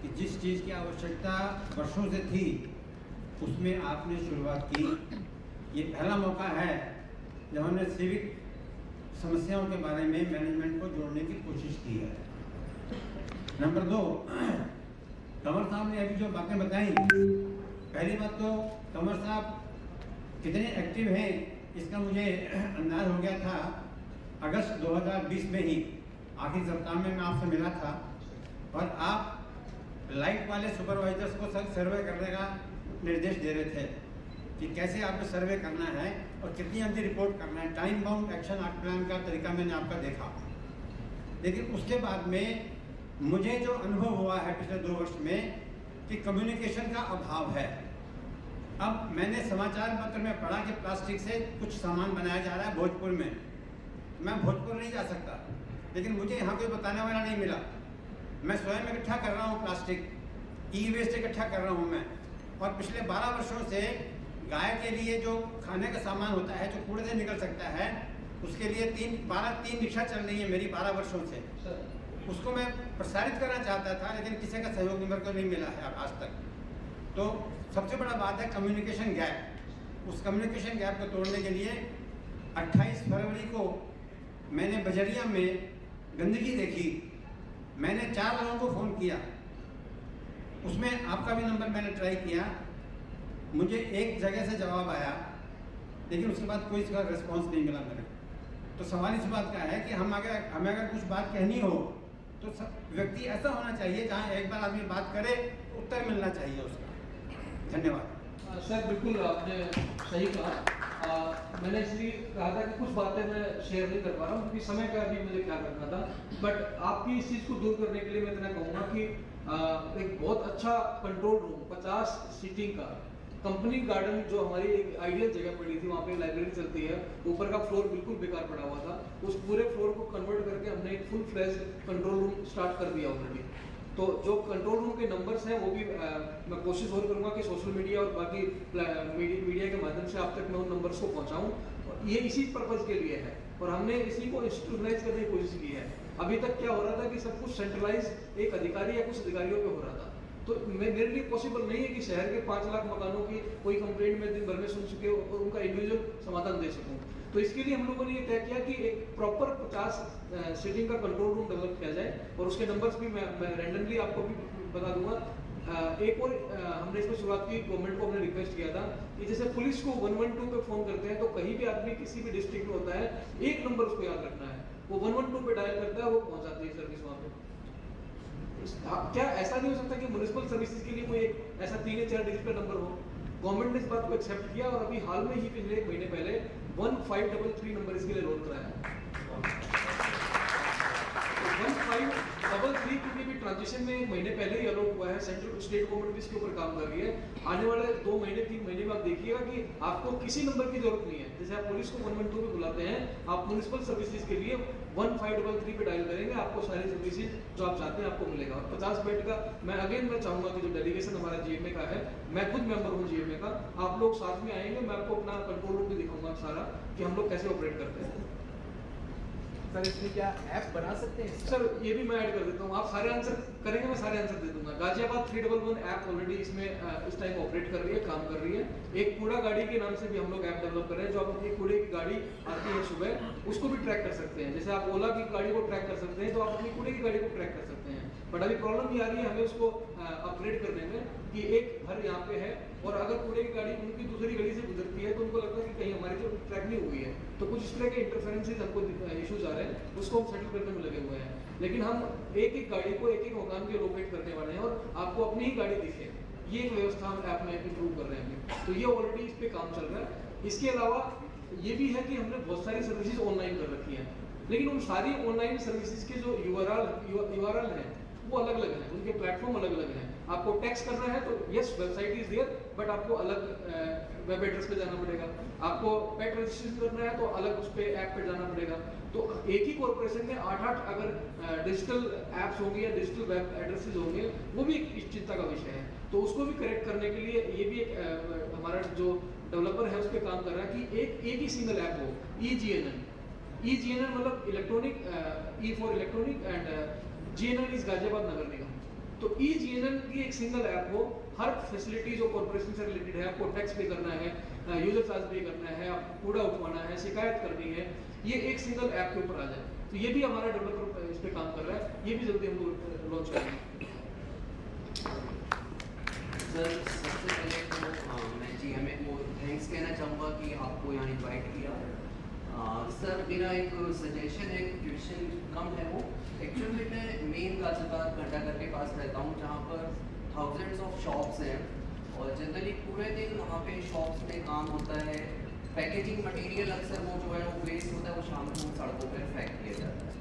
कि जिस चीज़ की आवश्यकता वर्षों से थी उसमें आपने शुरुआत की। ये पहला मौका है जब हमने सिविक समस्याओं के बारे में मैनेजमेंट को जोड़ने की कोशिश की है। नंबर 2, कंवर साहब ने अभी जो बातें बताई, पहली बात तो कंवर साहब कितने एक्टिव हैं इसका मुझे अंदाज हो गया था अगस्त 2020 में ही आखिरी सप्ताह में मैं आपसे मिला था और आप लाइट वाले सुपरवाइजर्स को सर्वे करने का निर्देश दे रहे थे कि कैसे आपको सर्वे करना है और कितनी जल्दी रिपोर्ट करना है। टाइम बाउंड एक्शन प्लान का तरीका मैंने आपका देखा, लेकिन उसके बाद में मुझे जो अनुभव हुआ है पिछले 2 वर्ष में कि कम्युनिकेशन का अभाव है। अब मैंने समाचार पत्र में पढ़ा कि प्लास्टिक से कुछ सामान बनाया जा रहा है भोजपुर में। मैं भोजपुर नहीं जा सकता, लेकिन मुझे यहाँ कोई बताने वाला नहीं मिला। मैं स्वयं इकट्ठा कर रहा हूँ प्लास्टिक, ई वेस्ट इकट्ठा कर रहा हूँ मैं। और पिछले 12 वर्षों से गाय के लिए जो खाने का सामान होता है जो कूड़े से निकल सकता है, उसके लिए 3 रिक्शा चल रही है मेरी 12 वर्षों से। उसको मैं प्रसारित करना चाहता था, लेकिन किसी का सहयोग मेरे को नहीं मिला है आज तक। तो सबसे बड़ा बात है कम्युनिकेशन गैप। उस कम्युनिकेशन गैप को तोड़ने के लिए 28 फरवरी को मैंने बजरिया में गंदगी देखी। मैंने 4 लोगों को फ़ोन किया, उसमें आपका भी नंबर मैंने ट्राई किया। मुझे एक जगह से जवाब आया, लेकिन उसके बाद कोई इसका रिस्पॉन्स नहीं मिला मेरे को। तो सवाल इस बात का है कि हमें अगर कुछ बात कहनी हो तो व्यक्ति ऐसा होना चाहिए जहाँ एक बार आदमी बात करे तो उत्तर मिलना चाहिए उसका। धन्यवाद। सर बिल्कुल आपने सही कहा। मैंने इसलिए कहा था कि कुछ बातें मैं शेयर नहीं कर पा रहा हूँ क्योंकि समय का भी मुझे ख्याल रखना था। बट आपकी इस चीज़ को दूर करने के लिए मैं इतना कहूँगा कि एक बहुत अच्छा कंट्रोल रूम 50 सीटिंग का कंपनी गार्डन जो हमारी एक आइडियल जगह पड़ी थी, वहाँ पे लाइब्रेरी चलती है, ऊपर का फ्लोर बिल्कुल बेकार पड़ा हुआ था। उस पूरे फ्लोर को कन्वर्ट करके हमने एक full flash control room start कर दिया ऑलरेडी। तो जो कंट्रोल रूम के नंबर्स हैं वो भी मैं कोशिश और करूँगा कि सोशल मीडिया और बाकी मीडिया के माध्यम से आप तक मैं उन नंबर्स को पहुँचाऊँ। ये इसी पर्पज़ के लिए है और हमने इसी को इंस्टीट्यूशनलाइज करने की कोशिश की है। अभी तक क्या हो रहा था कि सब कुछ सेंट्रलाइज एक अधिकारी या कुछ अधिकारियों पे हो रहा था। तो मेरे लिए पॉसिबल नहीं है कि शहर के 5 लाख मकानों की कोई कंप्लेंट में दिन भर में सुन सके और उनका इंडिविजुअल समाधान दे सकूं। तो इसके लिए हम लोगों ने ये तय किया कि एक प्रॉपर 50 सीटिंग का कंट्रोल रूम डेवलप किया जाए और उसके नंबर्स भी मैं रैंडमली आपको भी बता दूंगा। एक और हमने इसमें शुरुआत की, गवर्नमेंट को हमने रिक्वेस्ट किया था कि जैसे पुलिस को 112 पे फोन करते हैं तो कहीं भी आदमी किसी भी डिस्ट्रिक्ट में होता है, एक नंबर उसको याद रखना है, वो 112 पे डायल करता है, वो पहुंच जाती है सर्विस वहाँ पे। क्या ऐसा नहीं हो सकता कि म्युनिसिपल सर्विसेज के लिए कोई एक ऐसा 3 या 4 डिजिट का नंबर हो? गवर्नमेंट ने इस बात को एक्सेप्ट किया और अभी हाल में ही पिछले 1 महीने पहले 1533 नंबर इसके लिए रोल कराया। 1533 क्योंकि भी ट्रांजिशन में 1 महीने पहले ही अलॉट हुआ है, सेंट्रल स्टेट गवर्नमेंट भी इसके ऊपर काम कर रही है। आने वाले 2 महीने 3 महीने में आप देखिएगा कि आपको किसी नंबर की जरूरत नहीं है। जैसे आप पुलिस को 112 पे बुलाते हैं, आप म्युनिसिपल सर्विसेज के लिए 1533 पे डायल करेंगे, आपको सारी सर्विसेज जो आप चाहते हैं आपको मिलेगा। और 50 बेड का मैं चाहूंगा कि जो डेलीगेशन हमारा जीएमए का है, मैं खुद मेंबर हूँ जीएमए का, आप लोग साथ में आएंगे, मैं आपको अपना कंट्रोल रूम भी दिखाऊंगा सारा कि हम लोग कैसे ऑपरेट करते हैं। सर इसमें क्या ऐप बना सकते हैं? सर ये भी मैं ऐड कर देता हूँ, आप सारे आंसर करेंगे, मैं सारे आंसर दे दूंगा। गाजियाबाद 311 ऐप ऑलरेडी इसमें इस टाइम ऑपरेट कर रही है, काम कर रही है। एक कूड़ा गाड़ी के नाम से भी हम लोग ऐप डेवलप कर रहे हैं, जो आप अपनी कूड़े की गाड़ी आती है सुबह, उसको भी ट्रैक कर सकते हैं। जैसे आप ओला की गाड़ी को ट्रैक कर सकते हैं, तो आप अपनी कूड़े की गाड़ी को ट्रैक कर सकते हैं। बट अभी प्रॉब्लम ये आ रही है हमें उसको अपग्रेड करने में कि एक घर यहाँ पे है और अगर कूड़े की गाड़ी उनकी दूसरी गली से गुजरती है तो उनको लगता है कि कहीं हमारी तो ट्रैक नहीं हुई है। तो कुछ इस तरह के इंटरफेरेंसेस हमको इश्यूज आ रहे हैं, उसको हम सेटल करने में लगे हुए हैं। लेकिन हम एक गाड़ी को एक मकान के लोकेट करने वाले हैं और आपको अपनी ही गाड़ी दिखे, ये एक व्यवस्था हम ऐप में इंप्रूव कर रहे हैं। तो ये ऑलरेडी इस पे काम चल रहा है। इसके अलावा ये भी है कि हमने बहुत सारी सर्विसेज ऑनलाइन कर रखी हैं, लेकिन उन सारी ऑनलाइन सर्विसेज के जो यूआरएल है वो अलग अलग है, उनके प्लेटफॉर्म अलग अलग हैं। आपको टैक्स करना है तो yes website is there, but आपको अलग वेब एड्रेस पे जाना पड़ेगा। आपको पेट रजिस्ट्रेशन करना है तो अलग उस पे ऐप पे जाना पड़ेगा। तो एक ही कॉर्पोरेशन में 8 अगर डिजिटल ऐप्स होंगे या डिजिटल वेब एड्रेसेस होंगे, वो भी एक चिंता का विषय है। तो उसको भी करेक्ट करने के लिए ये भी एक हमारा जो डेवलपर है उस पर काम कर रहा है कि एक ही सिंगल ऐप हो, EGNN मतलब electronic, E for electronic and GNN is Ghaziabad Nagar Nigam. तो EGNN की एक सिंगल ऐप हो, हर फैसिलिटी जो कॉर्पोरेशन से रिलेटेड है, आपको टैक्स पे करना है, यूजर चार्ज पे करना है, आपको कूड़ा उठवाना है, शिकायत करनी है, ये एक सिंगल ऐप के ऊपर आ जाए। तो ये भी हमारा डेवलपर इस पे काम कर रहा है, ये भी जल्दी हम लोग लॉन्च करेंगे। सर सबसे पहले तो मैं GMA को थैंक्स कहना चाहूँगा कि आपको यहाँ इनवाइट किया। सर मेरा एक सजेशन है, क्वेश्चन कम है वो। एक्चुअली मैं मेन गाजियाबाद घंटाघर के पास रहता हूँ, जहाँ पर थाउजेंड्स ऑफ शॉप्स हैं और जनरली पूरे दिन वहाँ पे शॉप्स में काम होता है। पैकेजिंग मटेरियल अक्सर वो जो है वो वेस्ट होता है, वो शाम को सड़कों पर फेंक दिया जाता है।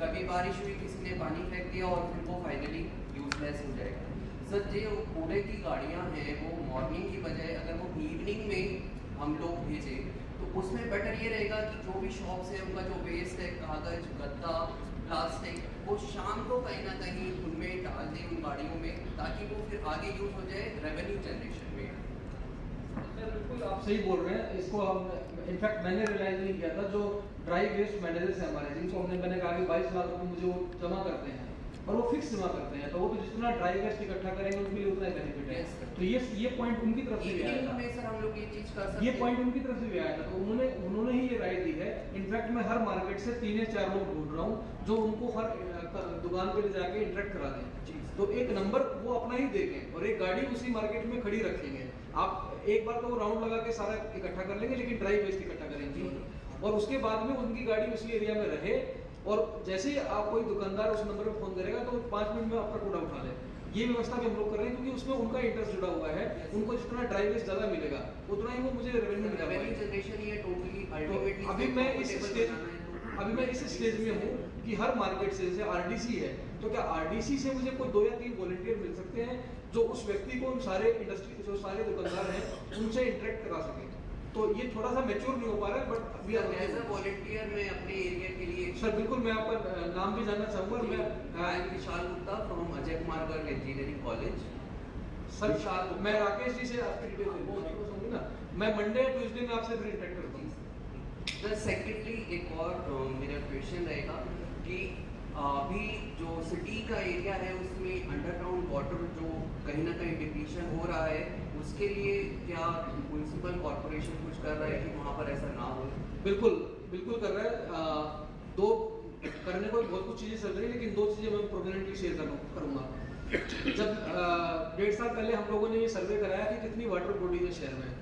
कभी बारिश हुई, किसी ने पानी फेंक दिया और फिर वो फाइनली यूजलेस हो जाएगा। सर जो कूड़े की गाड़ियाँ हैं वो मॉर्निंग की बजाय अगर वो इवनिंग में हम लोग भेजें तो उसमें बेटर ये रहेगा कि जो भी शॉप्स है उनका जो वेस्ट है, कागज, गत्ता, प्लास्टिक, वो शाम को कहीं ना कहीं उनमें डाल दें उन गाड़ियों में, ताकि वो फिर आगे यूज हो जाए रेवेन्यू जनरेशन में। बिल्कुल आप सही बोल रहे हैं। इसको हम इनफैक्ट मैंने रियलाइज नहीं किया था, जो ड्राई वेस्ट मैनेजर्स हैं हमारे, जिनको मैंने कहा कि 22 लाख रुपए मुझे वो जमा करते हैं और वो फिक्स जमा करते हैं, तो वो तो जितना ड्राई वेस्ट इकट्ठा करेंगे उनके लिए उतना बेनिफिट है। तो ये पॉइंट उनकी तरफ से भी आया था। में सर हम लोग ये चीज कर सकते ये पॉइंट उनकी तरफ से भी आया था, तो उन्होंने ही ये राय दी है। इनफैक्ट मैं हर मार्केट से 3 या 4 लोग ढूंढ रहा हूँ जो उनको हर दुकान पे ले जाके इंटरेक्ट करा दें। तो एक नंबर वो अपना ही देंगे और एक गाड़ी उसी मार्केट में खड़ी रखेंगे। आप एक बार तो वो राउंड लगा के सारा इकट्ठा कर लेंगे, लेकिन ड्राई वेस्ट इकट्ठा करेंगे और उसके बाद में उनकी गाड़ी उसी एरिया में रहे और जैसे ही आप कोई दुकानदार उस नंबर पे फोन करेगा तो 5 मिनट में आपका कूड़ा उठा ले। ये व्यवस्था भी हम लोग कर रहे हैं, क्योंकि उसमें उनका इंटरेस्ट जुड़ा हुआ है। उनको जितना ड्राई वेस्ट ज्यादा मिलेगा उतना ही वो मुझे रेवेन्यू मिलेगा। रेवेन्यू जनरेशन ये टोटली तो अभी मैं इस स्टेज में हूँ कि हर मार्केट से, जैसे आरडीसी है, तो क्या आरडीसी से मुझे कोई 2 या 3 वॉलंटियर मिल सकते हैं जो उस व्यक्ति को, उन सारे इंडस्ट्री जो सारे दुकानदार हैं उनसे इंटरेक्ट करा सके। तो ये थोड़ा सा मैच्योर नहीं हो पा रहा है, बट अभी एज अ वॉलंटियर मैं अपने एरिया के लिए सर बिल्कुल मैं आपका नाम भी जानना चाहूंगा। I am Vishal Gupta from Ajay Kumar Garg engineering college. Sir मैं राकेश जी से आपकी डिटेल ना, मैं मंडे या ट्यूसडे में आपसे फिर इंटरेक्ट करता हूँ। सर सेकेंडली एक और मेरा क्वेश्चन रहेगा कि अभी जो सिटी का एरिया है उसमें अंडरग्राउंड वाटर जो कहीं ना कहीं डिप्लीशन हो रहा है, उसके लिए क्या म्युनिसिपल कॉर्पोरेशन कुछ कर रहा है कि वहाँ पर ऐसा ना हो? बिल्कुल कर रहा है। दो करने को बहुत कुछ चीज़ें चल रही है, लेकिन 2 चीज़ें मैं प्रोमिनेंटली शेयर करूँगा। जब 1.5 साल पहले हम लोगों ने ये सर्वे कराया कि कितनी वाटर बॉडीज है शहर में,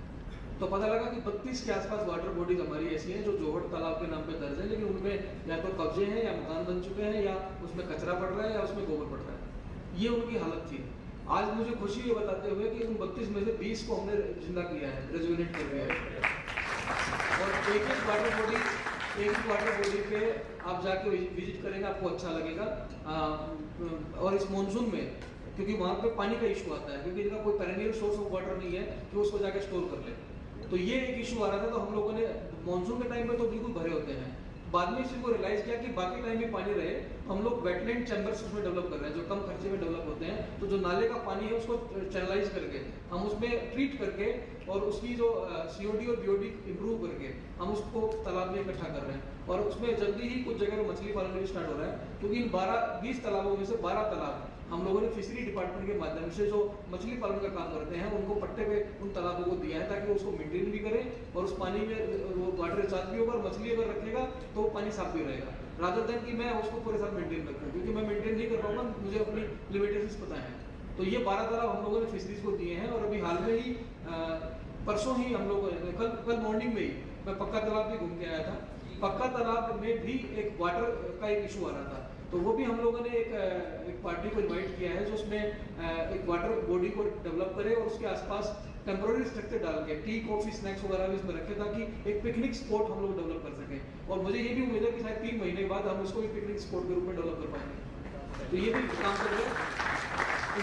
तो पता लगा कि 32 के आसपास वाटर बॉडीज हमारी ऐसी हैं जो जोहट तालाब के नाम पे दर्ज है, लेकिन उनमें या तो कब्जे हैं या मकान बन चुके हैं या उसमें कचरा पड़ रहा है या उसमें गोबर पड़ रहा है। ये उनकी हालत थी। आज मुझे खुशी है बताते हुए कि उन 32 में से 20 को हमने जिंदा किया है, रेजुवेट कर दिया है। और एक वाटर बॉडी पे आप जाके विजिट करेंगे, आपको अच्छा लगेगा। और इस मानसून में, क्योंकि वहाँ पे पानी का इशू आता है, क्योंकि इनका कोई पेरेनियल सोर्स ऑफ वाटर नहीं है कि उसको जाके स्टोर कर ले, तो ये एक इशू आ रहा था। तो हम लोगों ने मानसून के टाइम में तो बिल्कुल भरे होते हैं, बाद में इस चीज को रियलाइज किया कि बाकी टाइम में पानी रहे, हम लोग वेटलैंड चैम्बर्स उसमें डेवलप कर रहे हैं जो कम खर्चे में डेवलप होते हैं। तो जो नाले का पानी है उसको चैनलाइज करके हम उसमें ट्रीट करके और उसकी जो सीओडी और बीओडी इंप्रूव करके हम उसको तालाब में इकट्ठा कर रहे हैं। और उसमें जल्दी ही कुछ जगह मछली पालन भी स्टार्ट हो रहा है, क्योंकि इन 20 तालाबों में से 12 तालाब हम लोगों ने फिशरी डिपार्टमेंट के माध्यम से जो मछली पालन का काम करते हैं उनको पट्टे पे उन तालाबों को दिया है, ताकि वो उसको मेंटेन भी करें और उस पानी में वो वाटर रिचार्ज भी होगा और मछली अगर रखेगा तो वो पानी साफ भी रहेगा, रादर देन कि मैं उसको पूरे साथ मेंटेन रखूं, क्योंकि मैं मेंटेन नहीं कर पाऊंगा, मुझे अपनी लिमिटेशंस पता है। तो ये 12 तालाब हम लोगों ने फिशरीज को दिए हैं। और अभी हाल में ही परसों ही हम लोग कल मॉर्निंग में ही मैं पक्का तालाब भी घूम के आया था। पक्का तालाब में भी एक वाटर का एक इशू आ रहा था, तो वो भी हम लोगों ने एक पार्टी को इनवाइट किया है जो उसमें एक वाटर बॉडी को डेवलप करे और उसके आसपास टेम्पोररी स्ट्रक्चर डाल के टी कॉफी स्नैक्स वगैरह भी इसमें रखे, ताकि एक पिकनिक स्पॉट हम लोग डेवलप कर सकें। और मुझे ये भी उम्मीद है कि शायद 3 महीने बाद हम उसको भी पिकनिक स्पॉट के रूप में डेवलप कर पाएंगे। तो ये भी काम कर रहे हैं।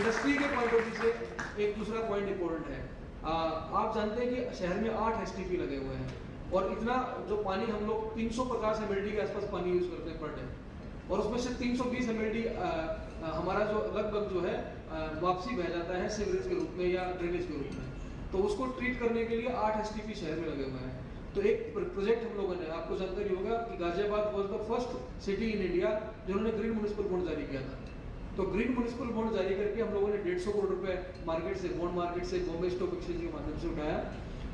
इंडस्ट्री के पॉइंट ऑफ व्यू से एक दूसरा पॉइंट इंपॉर्टेंट है। आप जानते हैं कि शहर में 8 STP लगे हुए हैं और इतना जो पानी हम लोग 350 mld के आसपास पानी यूज करते हैं पर डे, और उसमें से 320 mld हमारा जो लगभग जो है वापसी बह जाता है सीवरेज के रूप में या ड्रेनेज के रूप में। तो उसको ट्रीट करने के लिए 8 STP शहर में लगे हुए हैं। तो एक प्रोजेक्ट हम लोगों ने, आपको जानकारी होगा कि Ghaziabad was the first city in India जिन्होंने ग्रीन म्युनिसिपल बॉन्ड जारी किया था। तो ग्रीन म्युनिसिपल बॉन्ड जारी करके हम लोगों ने 150 करोड़ रुपए मार्केट से, बॉन्ड मार्केट से, बॉम्बे स्टॉक एक्सचेंज के माध्यम से उठाया।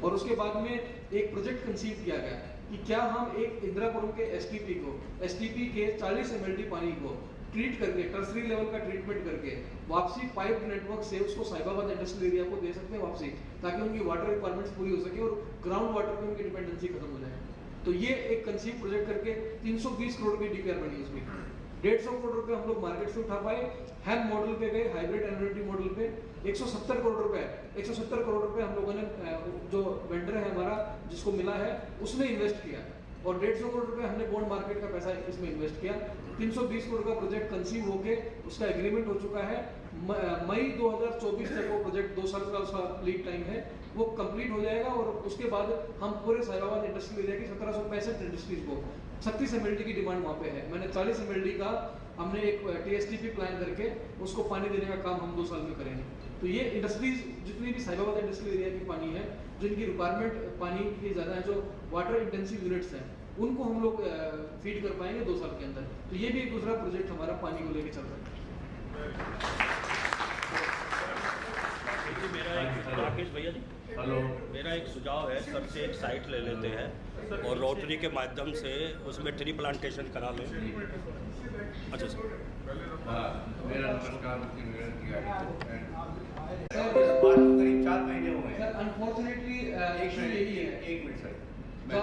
और उसके बाद में एक प्रोजेक्ट कंसीव किया गया कि क्या हम एक इंदिरापुरम के STP के 40 mld पानी को ट्रीट करके, टर्सरी लेवल का ट्रीटमेंट करके वापसी पाइप नेटवर्क से उसको साहिबाबाद इंडस्ट्रियल एरिया को दे सकते हैं वापसी, ताकि उनकी वाटर रिक्वायरमेंट्स पूरी हो सके और ग्राउंड वाटर पे उनकी डिपेंडेंसी खत्म हो जाए। तो ये एक कंसीव प्रोजेक्ट करके 320 करोड़ की डीपीआर बनी इसमें। 150 करोड़ रुपए हम लोग मार्केट से उठा पाए, हैम मॉडल पे गए, हाइब्रिड एनर्जी मॉडल पे 170 करोड़ रुपए, 170 करोड़ रुपए हम लोगों ने जो वेंडर है हमारा जिसको मिला है उसने इन्वेस्ट किया, और 150 करोड़ रुपए हमने बॉन्ड मार्केट का पैसा इसमें इन्वेस्ट किया। 320 करोड़ का प्रोजेक्ट कंसीव होके उसका एग्रीमेंट हो चुका है। मई 2024 तक वो प्रोजेक्ट 2 साल का उसका लीड टाइम है, वो कंप्लीट हो जाएगा। और उसके बाद हम पूरे साहिबाबाद इंडस्ट्रियल एरिया की 1765 इंडस्ट्रीज को 36 एमएलडी की डिमांड वहाँ पे है। मैंने 40 एमएलडी का हमने एक टीएसटीपी प्लान करके उसको पानी देने का काम हम 2 साल में करेंगे। तो ये इंडस्ट्रीज जितनी भी साहिबाबाद इंडस्ट्रियल एरिया की पानी है, जिनकी रिक्वायरमेंट पानी की ज़्यादा है, जो वाटर इंटेंसिव यूनिट्स हैं, उनको हम लोग फीड कर पाएंगे 2 साल के अंदर। तो ये भी एक दूसरा प्रोजेक्ट हमारा पानी को लेके चल रहा है। राकेश भैया जी, हेलो, मेरा एक सुझाव है, सर से एक साइट ले लेते हैं और रोटरी के माध्यम से उसमें ट्री प्लांटेशन करा लें। अच्छा सर। मेरा नमस्कार। करीब 4 महीने हुए हैं। अनफॉर्चुनेटली एक मिनट सर, मैं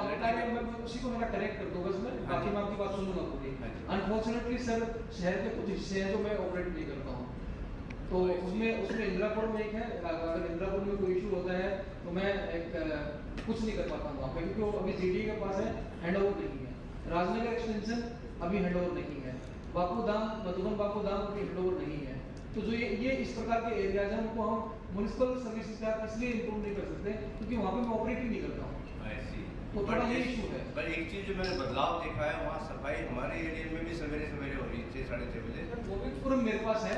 उसी को मेरा करेक्ट कर दूंगा सर, बाकी मैं आपकी बात सुनूंगा पूरी। अनफॉर्चुनेटली सर, शहर के कुछ हिस्से हैं जो मैं ऑपरेट नहीं करता हूँ, तो उसमें इंदिरापुर में एक है। अगर इंदिरापुर में कोई इशू होता है तो मैं कुछ नहीं कर पाता हूँ वहाँ पे, क्योंकि वो अभी जीडी के पास है, हैंड ओवर नहीं है। राजनगर एक्सटेंशन अभी हैंड ओवर नहीं है, बापूधाम, मधुबन बापूधाम अभी हैंड ओवर नहीं है। तो जो ये इस प्रकार के एरियाज हैं, उनको हम म्युनिसिपल सर्विसेज का इसलिए इम्प्रूव नहीं कर सकते क्योंकि वहाँ पे मैं ऑपरेट ही नहीं करता हूँ। तो थोड़ा ये इशू है। पर एक चीज जो मैंने बदलाव देखा है, वहाँ सफाई हमारे एरिया में भी सवेरे सवेरे हो रही है 6 साढ़े 6 बजे। गोविंदपुरम मेरे पास है,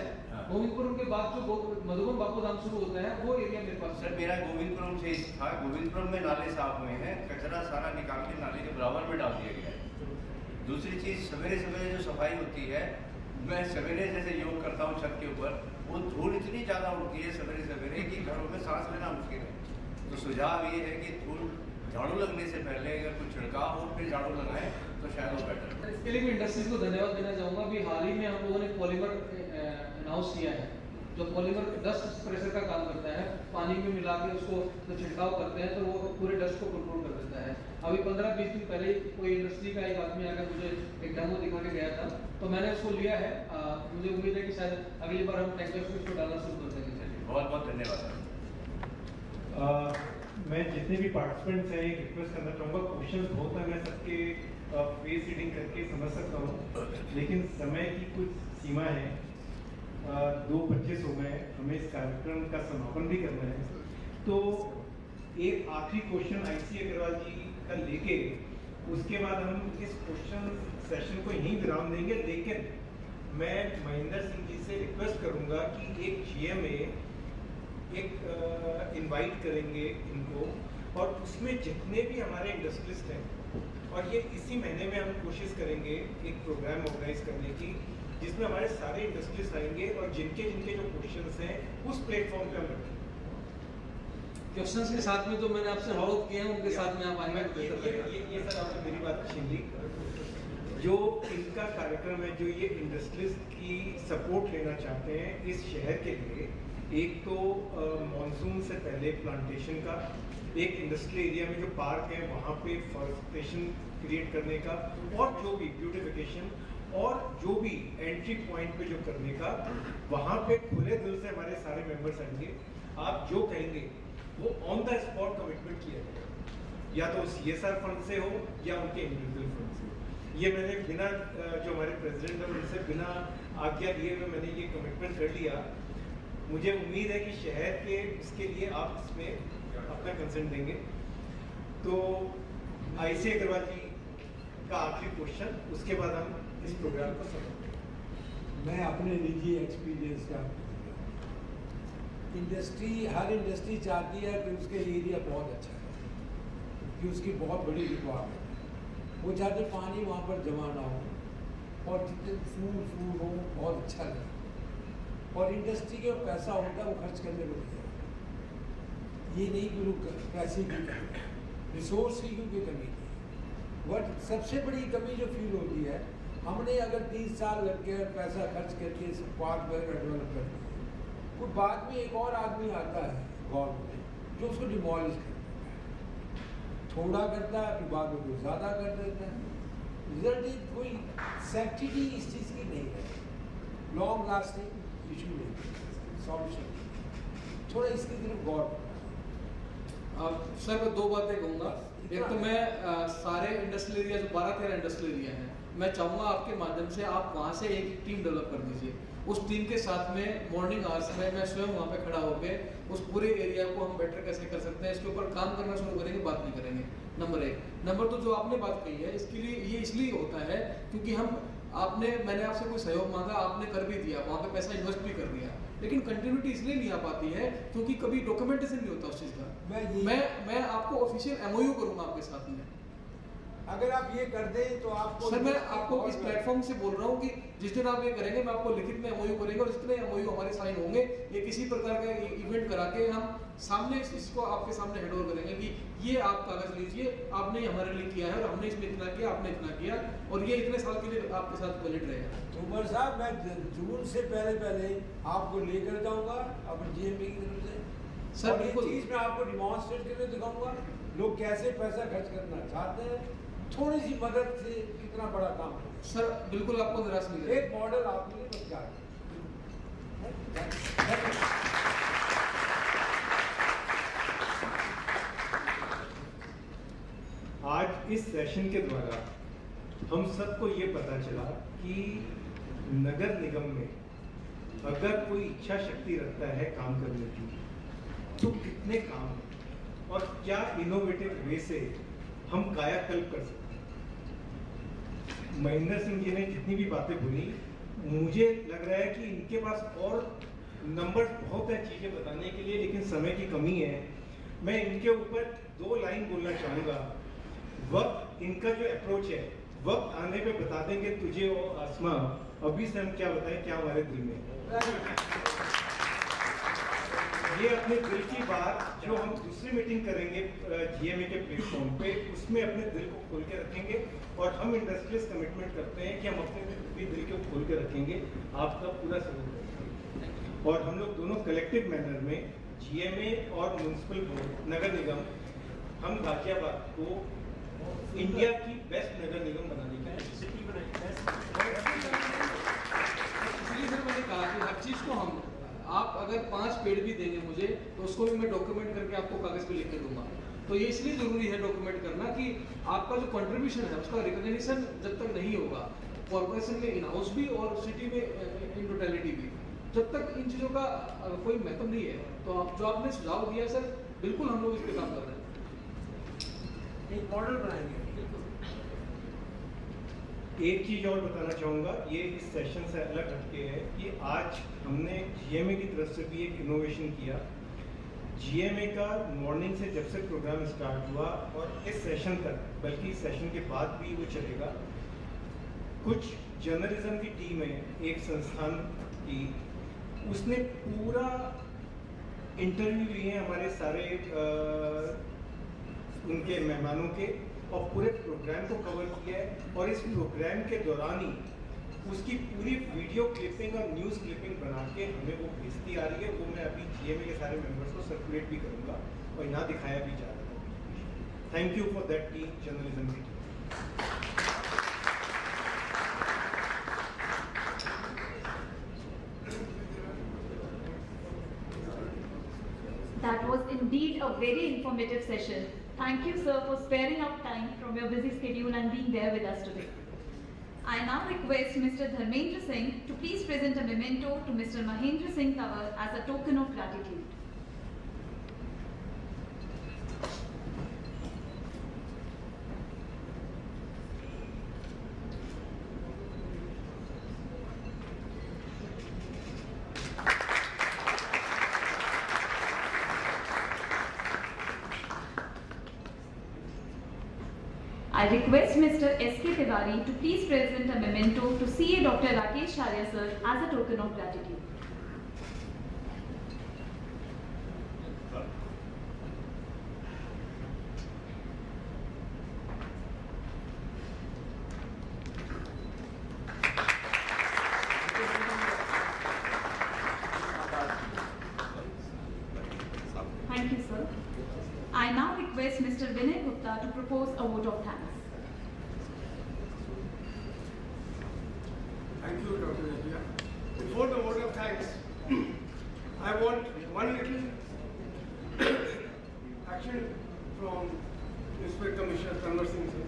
गोविंदपुरम के बाद जो मधुबन बापूधाम शुरू होता है वो एरिया मेरे पास सर मेरा गोविंदपुरम से था। गोविंदपुरम में नाले साफ हुए हैं, कचरा सारा निकाल के नाले के बराबर में डाल दिया गया है। दूसरी चीज, सवेरे सवेरे जो सफाई होती है, मैं सवेरे जैसे योग करता हूँ छत के ऊपर, वो धूल इतनी ज़्यादा उड़ती है सवेरे सवेरे कि घरों में सांस लेना मुश्किल है। तो सुझाव ये है कि धूल झाड़ू लगने से पहले अगर कुछ छिड़काव हो फिर झाड़ू लगाएं तो शायद वो बेटर। इसके लिए भी इंडस्ट्रीज को धन्यवाद देना चाहूँगा। अभी हाल ही में हम लोगों ने पॉलीमर अनाउंस किया है, जो पॉलीमर डस्ट प्रेशर का काम करता है, पानी में मिला के उसको जो छिड़काव करते हैं तो वो पूरे डस्ट को कंट्रोल कर देता है। अभी 15-20 दिन पहले कोई इंडस्ट्री का एक आदमी आकर मुझे एक डेमो दिखा के गया था, तो मैंने उसको लिया है। मुझे उम्मीद है कि शायद अगली बार हम टैंकर्स में इसको डालना शुरू कर देंगे। बहुत बहुत धन्यवाद। मैं जितने भी पार्टिसिपेंट्स हैं एक रिक्वेस्ट करना चाहूँगा, क्वेश्चन बहुत है, मैं सबके फेस रीडिंग करके समझ सकता हूँ, लेकिन समय की कुछ सीमा है। 2:25 हो गए, हमें इस कार्यक्रम का समापन भी करना है। तो एक आखिरी क्वेश्चन IC अग्रवाल जी का लेके उसके बाद हम इस क्वेश्चन सेशन को यहीं विराम देंगे। लेकिन मैं महेंद्र सिंह जी से रिक्वेस्ट करूँगा कि एक GMA एक इनवाइट करेंगे इनको, और उसमें जितने भी हमारे इंडस्ट्रियलिस्ट हैं, और ये इसी महीने में हम कोशिश करेंगे एक प्रोग्राम ऑर्गेनाइज करने की जिसमें हमारे सारे इंडस्ट्रियलिस्ट आएंगे और जिनके जिनके जो क्वेश्चंस हैं उस प्लेटफॉर्म पे हम रखेंगे। क्वेश्चंस के साथ में जो मैंने आपसे अनुरोध किए हैं उनके साथ में आप आएंगे। ये सर आपने मेरी बात छीन ली। जो इनका कार्यक्रम है, जो ये इंडस्ट्रियलिस्ट की सपोर्ट लेना चाहते हैं इस शहर के लिए, एक तो मॉनसून से पहले प्लांटेशन का, एक इंडस्ट्रियल एरिया में जो पार्क है वहाँ पे फॉरेस्टेशन क्रिएट करने का, और जो भी ब्यूटिफिकेशन और जो भी एंट्री पॉइंट पे जो करने का, वहाँ पे खुले दिल से हमारे सारे मेंबर्स आएंगे। आप जो कहेंगे वो ऑन द स्पॉट कमिटमेंट किया जाएगा, या तो CSR फंड से हो या उनके इंडिविजुअल फंड से हो। ये मैंने बिना जो हमारे प्रेसिडेंट है उनसे बिना आज्ञा दिए हुए मैंने ये कमिटमेंट कर लिया। मुझे उम्मीद है कि शहर के इसके लिए आप इसमें अपना कंसेंट देंगे। तो IC अग्रवाल जी का आखिरी क्वेश्चन, उसके बाद हम इस प्रोग्राम को समाप्त। मैं अपने निजी एक्सपीरियंस का, हर इंडस्ट्री चाहती है कि उसके एरिया बहुत अच्छा है, कि उसकी बहुत बड़ी रिक्वायरमेंट है। वो चाहते पानी वहाँ पर जमा ना हो और जितने फूल हो बहुत अच्छा लगे, और इंडस्ट्री के पैसा होता है वो खर्च करने को नहीं। ये नहीं कि लोग पैसे की कमी, रिसोर्स की क्योंकि कमी नहीं। बट सबसे बड़ी कमी जो फील होती है, हमने अगर 30 साल लग के पैसा खर्च करके इस पार्क वगैरह डेवलप कर दिया, तो बाद में एक और आदमी आता है गवर्नमेंट जो उसको डिमोलिश कर देता है। थोड़ा करता है, फिर बाद में कोई ज़्यादा कर देता है। रिजल्ट कोई सैक्टिटी इस चीज़ की नहीं है, लॉन्ग लास्टिंग इशू नहीं, सॉल्यूशन थोड़ा इसकी तरफ गौर। सर मैं दो बातें कहूँगा। एक तो मैं सारे इंडस्ट्रियल एरिया जो 12-13 इंडस्ट्रियल एरिया हैं, मैं चाहूँगा आपके माध्यम से आप वहाँ से एक टीम डेवलप कर दीजिए। उस टीम के साथ में मॉर्निंग आवर्स में मैं स्वयं वहाँ पे खड़ा होकर उस पूरे एरिया को हम बेटर कैसे कर सकते हैं इसके ऊपर काम करना शुरू करेंगे, बात नहीं करेंगे। नंबर एक। नंबर दो, जो आपने बात कही है इसके लिए ये इसलिए होता है क्योंकि मैंने आपसे कोई सहयोग मांगा, आपने कर भी दिया, वहाँ पे पैसा इन्वेस्ट भी कर दिया, लेकिन कंटिन्यूटी इसलिए नहीं आ पाती है क्योंकि कभी डॉक्यूमेंटेशन नहीं होता उस चीज़ का। मैं आपको ऑफिशियल एमओयू करूँगा आपके साथ में। अगर आप ये कर दें तो आपको सर मैं आपको इस प्लेटफॉर्म से बोल रहा हूँ कि जिस दिन आप ये करेंगे मैं आपको लिखित में एमओयू करेंगे और जितने एमओयू हमारे साइन होंगे ये किसी प्रकार का इवेंट करा के हम सामने इसको आपके सामने हैंड ओवर करेंगे कि ये आप कागज लीजिए, आपने हमारे लिए किया है और हमने इसमें इतना किया, आपने इतना किया और ये इतने साल के लिए आपके साथ वैलिड रहेगा। उमर साहब मैं जून से पहले आपको लेकर जाऊंगा अपने जीएमबी की तरफ से। सर ये चीज़ मैं आपको डिमॉन्स्ट्रेट करके दिखाऊंगा लोग कैसे पैसा खर्च करना चाहते हैं, थोड़ी सी मदद से कितना बड़ा काम है। सर बिल्कुल आपको निराश नहीं करेंगे। एक मॉडल आपके लिए बन जाए। आज इस सेशन के द्वारा हम सबको ये पता चला कि नगर निगम में अगर कोई इच्छा शक्ति रखता है काम करने की तो कितने काम हैं और क्या इनोवेटिव वे से हम कायाकल्प कर सकते हैं। महेंद्र सिंह जी ने जितनी भी बातें बोली, मुझे लग रहा है कि इनके पास और नंबर बहुत है चीज़ें बताने के लिए, लेकिन समय की कमी है। मैं इनके ऊपर 2 लाइन बोलना चाहूँगा। वक्त इनका जो अप्रोच है, वक्त आने पे बता देंगे तुझे और आसमां, अभी से हम क्या बताएं क्या हमारे दिल में ये अपने दिल की बात जो हम दूसरी मीटिंग करेंगे जीएमए के प्लेटफॉर्म पे, उसमें अपने दिल को खोल के रखेंगे और हम इंडस्ट्रियलिस्ट कमिटमेंट करते हैं कि हम अपने भी दिल को खोल के रखेंगे, आपका पूरा सहयोग करेंगे और हम लोग दोनों कलेक्टिव मैनर में जीएमए और म्यूनसिपल बोर्ड नगर निगम हम गाजियाबाद को इंडिया की बेस्ट नगर निगम बनाने की सिटी बनाएंगे। इसलिए सर मैंने कहा कि हर चीज़ को हम आप अगर 5 पेड़ भी देंगे मुझे तो उसको भी मैं डॉक्यूमेंट करके आपको कागज पे लिख के दूंगा। तो ये इसलिए जरूरी है डॉक्यूमेंट करना कि आपका जो कंट्रीब्यूशन है उसका रिकॉग्निशन जब तक नहीं होगा कॉर्पोरेशन में इन हाउस भी और सिटी में इन टोटलिटी भी, जब तक इन चीज़ों का कोई महत्व नहीं है, तो आप जो आपने सुझाव दिया सर बिल्कुल हम लोग इस पर काम कर रहे हैं। एक मॉडल बनाएंगे। एक चीज़ और बताना चाहूँगा, ये इस सेशन से अलग हटके है कि आज हमने जीएमए की तरफ से भी एक इनोवेशन किया। जीएमए का मॉर्निंग से जब से प्रोग्राम स्टार्ट हुआ और इस सेशन तक, बल्कि इस सेशन के बाद भी वो चलेगा, कुछ जर्नलिज्म की टीम है एक संस्थान की, उसने पूरा इंटरव्यू लिए हमारे सारे उनके मेहमानों के और पूरे प्रोग्राम को कवर किया है और इस प्रोग्राम के दौरान ही उसकी पूरी वीडियो क्लिपिंग और न्यूज़ क्लिपिंग बना के हमें वो भेजती आ रही है। वो मैं अभी जीएमए के सारे मेंबर्स को सर्कुलेट भी करूँगा और यहाँ दिखाया भी जा रहा है। Thank you for that team, journalism की team. That was indeed a very informative session. Thank you, sir, for sparing out time from your busy schedule and being there with us today. I now request Mr. Dharmendra Singh to please present a memento to Mr. Mahendra Singh Tawar as a token of gratitude. I request Mr. S.K. Tiwari to please present a memento to CA Dr. Rakesh Sharia sir as a token of gratitude. Thank you, sir. I now request request Mr. Vinay Gupta to propose a vote of thanks. Thank you, Dr. Nadia. Before the vote of thanks, I want one little action from Inspector Commissioner Tanwar Singh sir,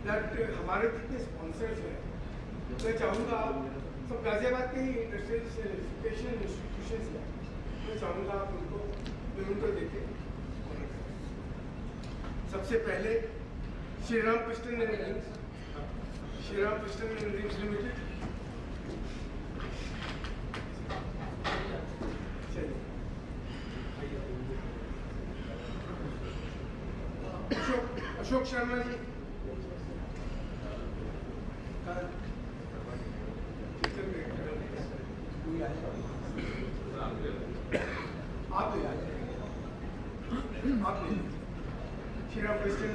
that हमारे जितने sponsors हैं, मैं चाहूँगा सब गाजियाबाद के ही इंडस्ट्रियल एजुकेशन इंस्टीट्यूशंस हैं, मैं चाहूँगा आप उनको देखें। सबसे पहले Shriram piston and rings limited, Ashok Sharma ji, आप Shriram Christian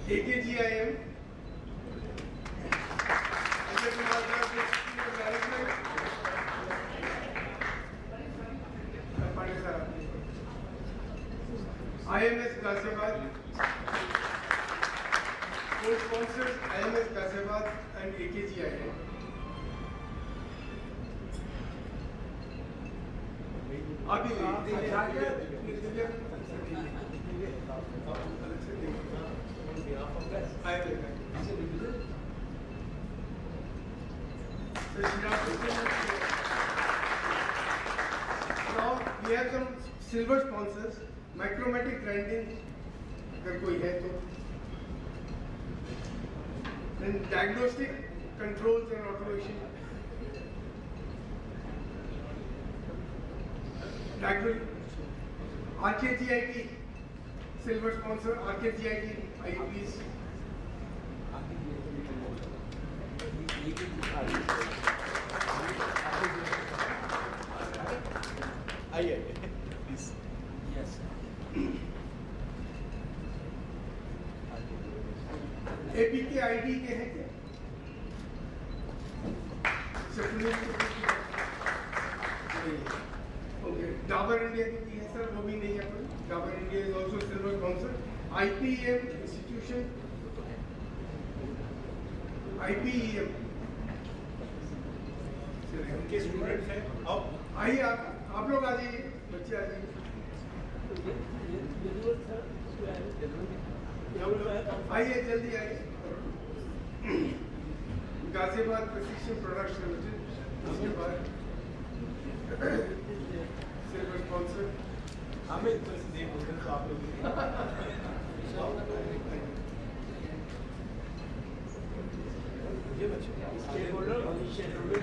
AKGIM, IMS Ghaziabad, co-sponsors IMS Ghaziabad and AKGIM. अभी Now we have some silver sponsors. Micromatic grinding अगर कोई है तो, then diagnostic controls and automation, RKGIT silver sponsor, RKGIT IEPs, APK ID के हैं क्या? Okay, Dabur India की भी है सर, वो भी नहीं है कोई. Dabur India is also silver sponsor. IPEM institution, IPEM उनके स्टूडेंट्स हैं. अब आइए आप लोग आ जाइए, बच्चे आ जाइए. आइए जल्दी आइए. गाजियाबाद प्रिसिशन प्रोडक्ट्स लिमिटेड, उसके बाद सिल्वर स्पॉन्सर हमें तो नहीं बोलते तो आप लोग ये बच्चे स्टेट होल्डर और share holder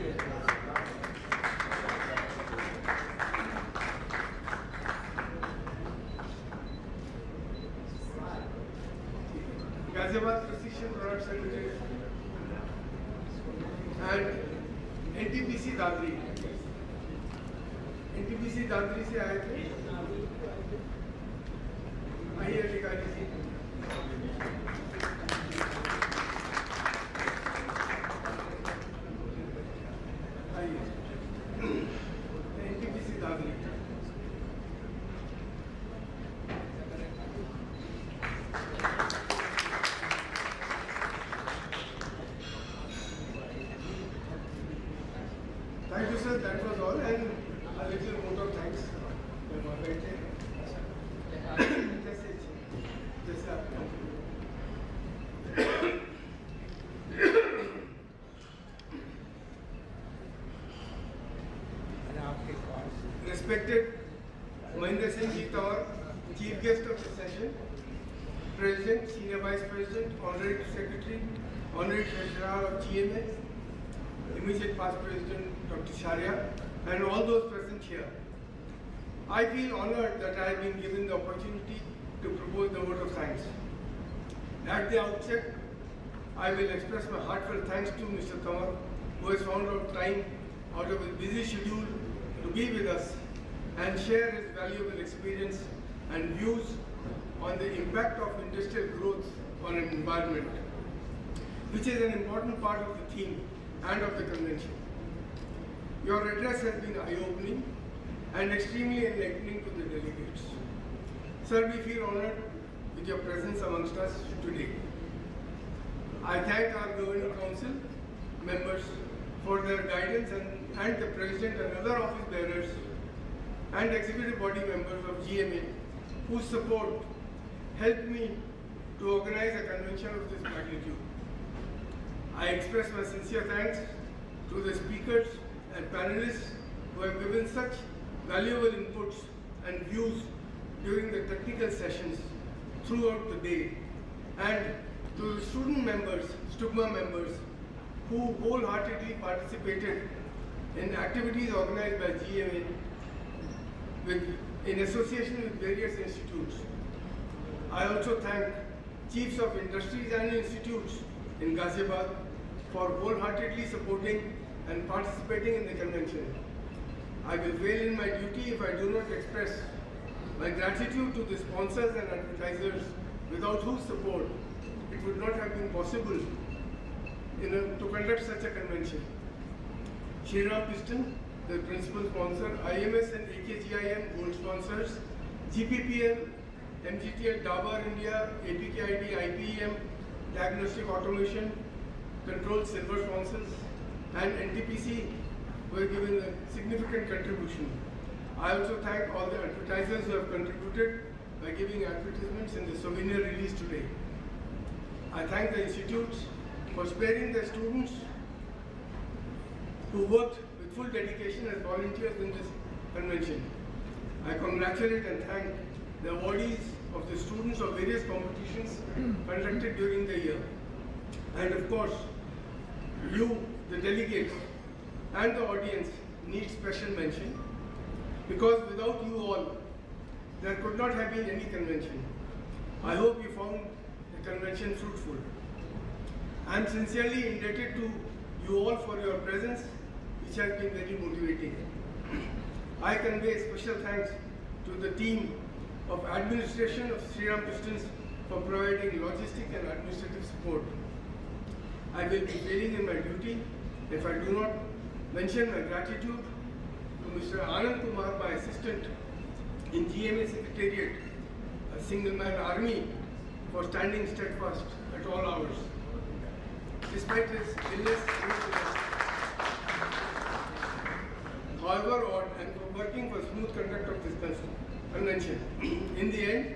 Ghaziabad Precision Products Limited and NTPC Dadri. NTPC Dadri से आए थे. आइए अधिकारी जी. आइए. NTPC Dadri. Thank you, sir. That was all, and a little vote of thanks. जैसे आप Respected Mahendra Singh Ji Tawar, Chief Guest of the session, President, Senior Vice President, Honorary Secretary, Honorary Treasurer of GMA, Immediate Past President Dr. Sharia, and all those present here. I feel honored that I have been given the opportunity to propose the vote of thanks. At the outset, I will express my heartfelt thanks to Mr. Tawar, who has found out time out of his busy schedule to be with us and share his valuable experience and views on the impact of industrial growth on an environment, which is an important part of the theme and of the convention. Your address has been eye-opening and extremely enlightening to the delegates. Sir, we feel honored with your presence amongst us today. I thank our Governing Council members for their guidance and the President and other office bearers and executive body members of GMA whose support helped me to organize a convention of this magnitude. I express my sincere thanks to the speakers and panelists who have given such valuable inputs and views during the technical sessions throughout the day, and to the student members, STUGMA members, who wholeheartedly participated in activities organized by GMA in association with various institutes. I also thank chiefs of industries and institutes in Ghaziabad for wholeheartedly supporting and participating in the convention. I will fail in my duty if I do not express my gratitude to the sponsors and advertisers without whose support it would not have been possible to conduct such a convention. Shriram Piston, the principal sponsor, IMS and AKGIM gold sponsors, GPPL, MGTL, Dabur India, APKID, IPEM, Diagnostic Automation, Control silver sponsors, and NTPC were given a significant contribution. I also thank all the advertisers who have contributed by giving advertisements in the souvenir release today. I thank the institutes for sparing their students who worked with full dedication as volunteers in this convention. I congratulate and thank the awardees of the students of various competitions conducted during the year. And of course, you, the delegates, and the audience need special mention, because without you all, there could not have been any convention. I hope you found the convention fruitful. I am sincerely indebted to you all for your presence, which has been very motivating. I convey special thanks to the team of administration of Shriram Pistons for providing logistic and administrative support. I will be failing in my duty if I do not mention my gratitude to Mr. Anand Kumar, my assistant in GMA Secretariat, a single-man army, for standing steadfast at all hours. Despite his illness, however odd, and for working for smooth conduct of this convention. In the end,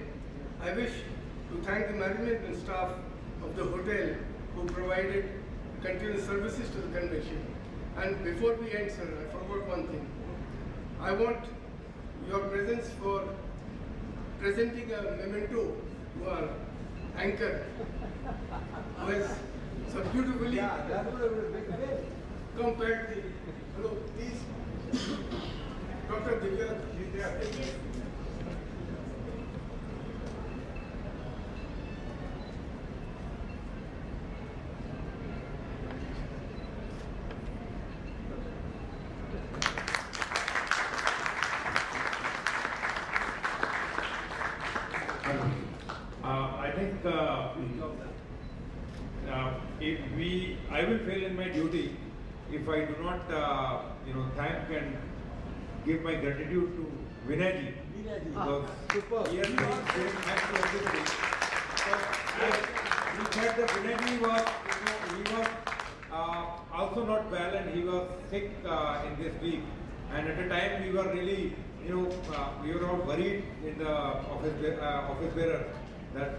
I wish to thank the management and staff of the hotel who provided continuous services to the convention. And before we end, sir, I forgot one thing. I want your presence for presenting a memento to our anchor, who has so beautifully compared the, hello, please, Dr. Divya, is there. I think I will fail in my duty if I do not, thank and give my gratitude to Vinay ji, because he has been giving back to everybody. He said that Vinay ji was, he was also not well and he was sick in this week, and at a time we were really, we were all worried in the office bearer that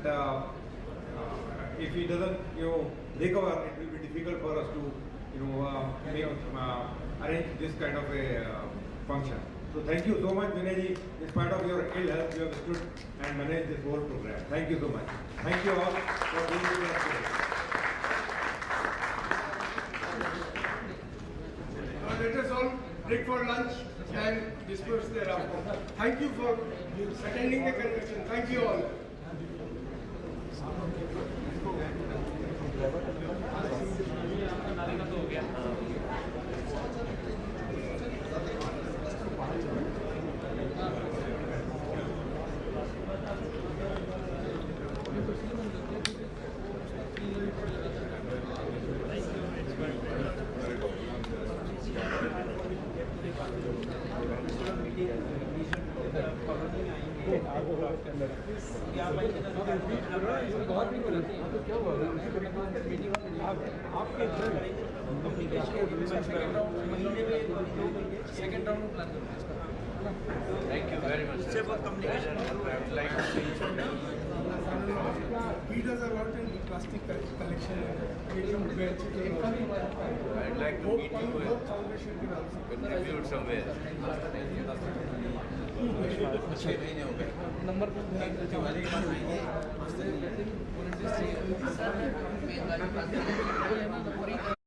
if he doesn't, recover, it will be difficult for us to, arrange this kind of a function. So thank you so much, Vinay ji. In spite of your ill health, you have stood and managed this whole program. Thank you so much. Thank you all for being with us today. Let us all break for lunch and disperse thereafter. Thank you for attending the convention. Thank you all. Thank you very much. He does a lot in plastic collection, creating bench. I'd like to meet you and contribute somewhere. 6 महीने हो गए नंबर दिवाली के बाद आएंगे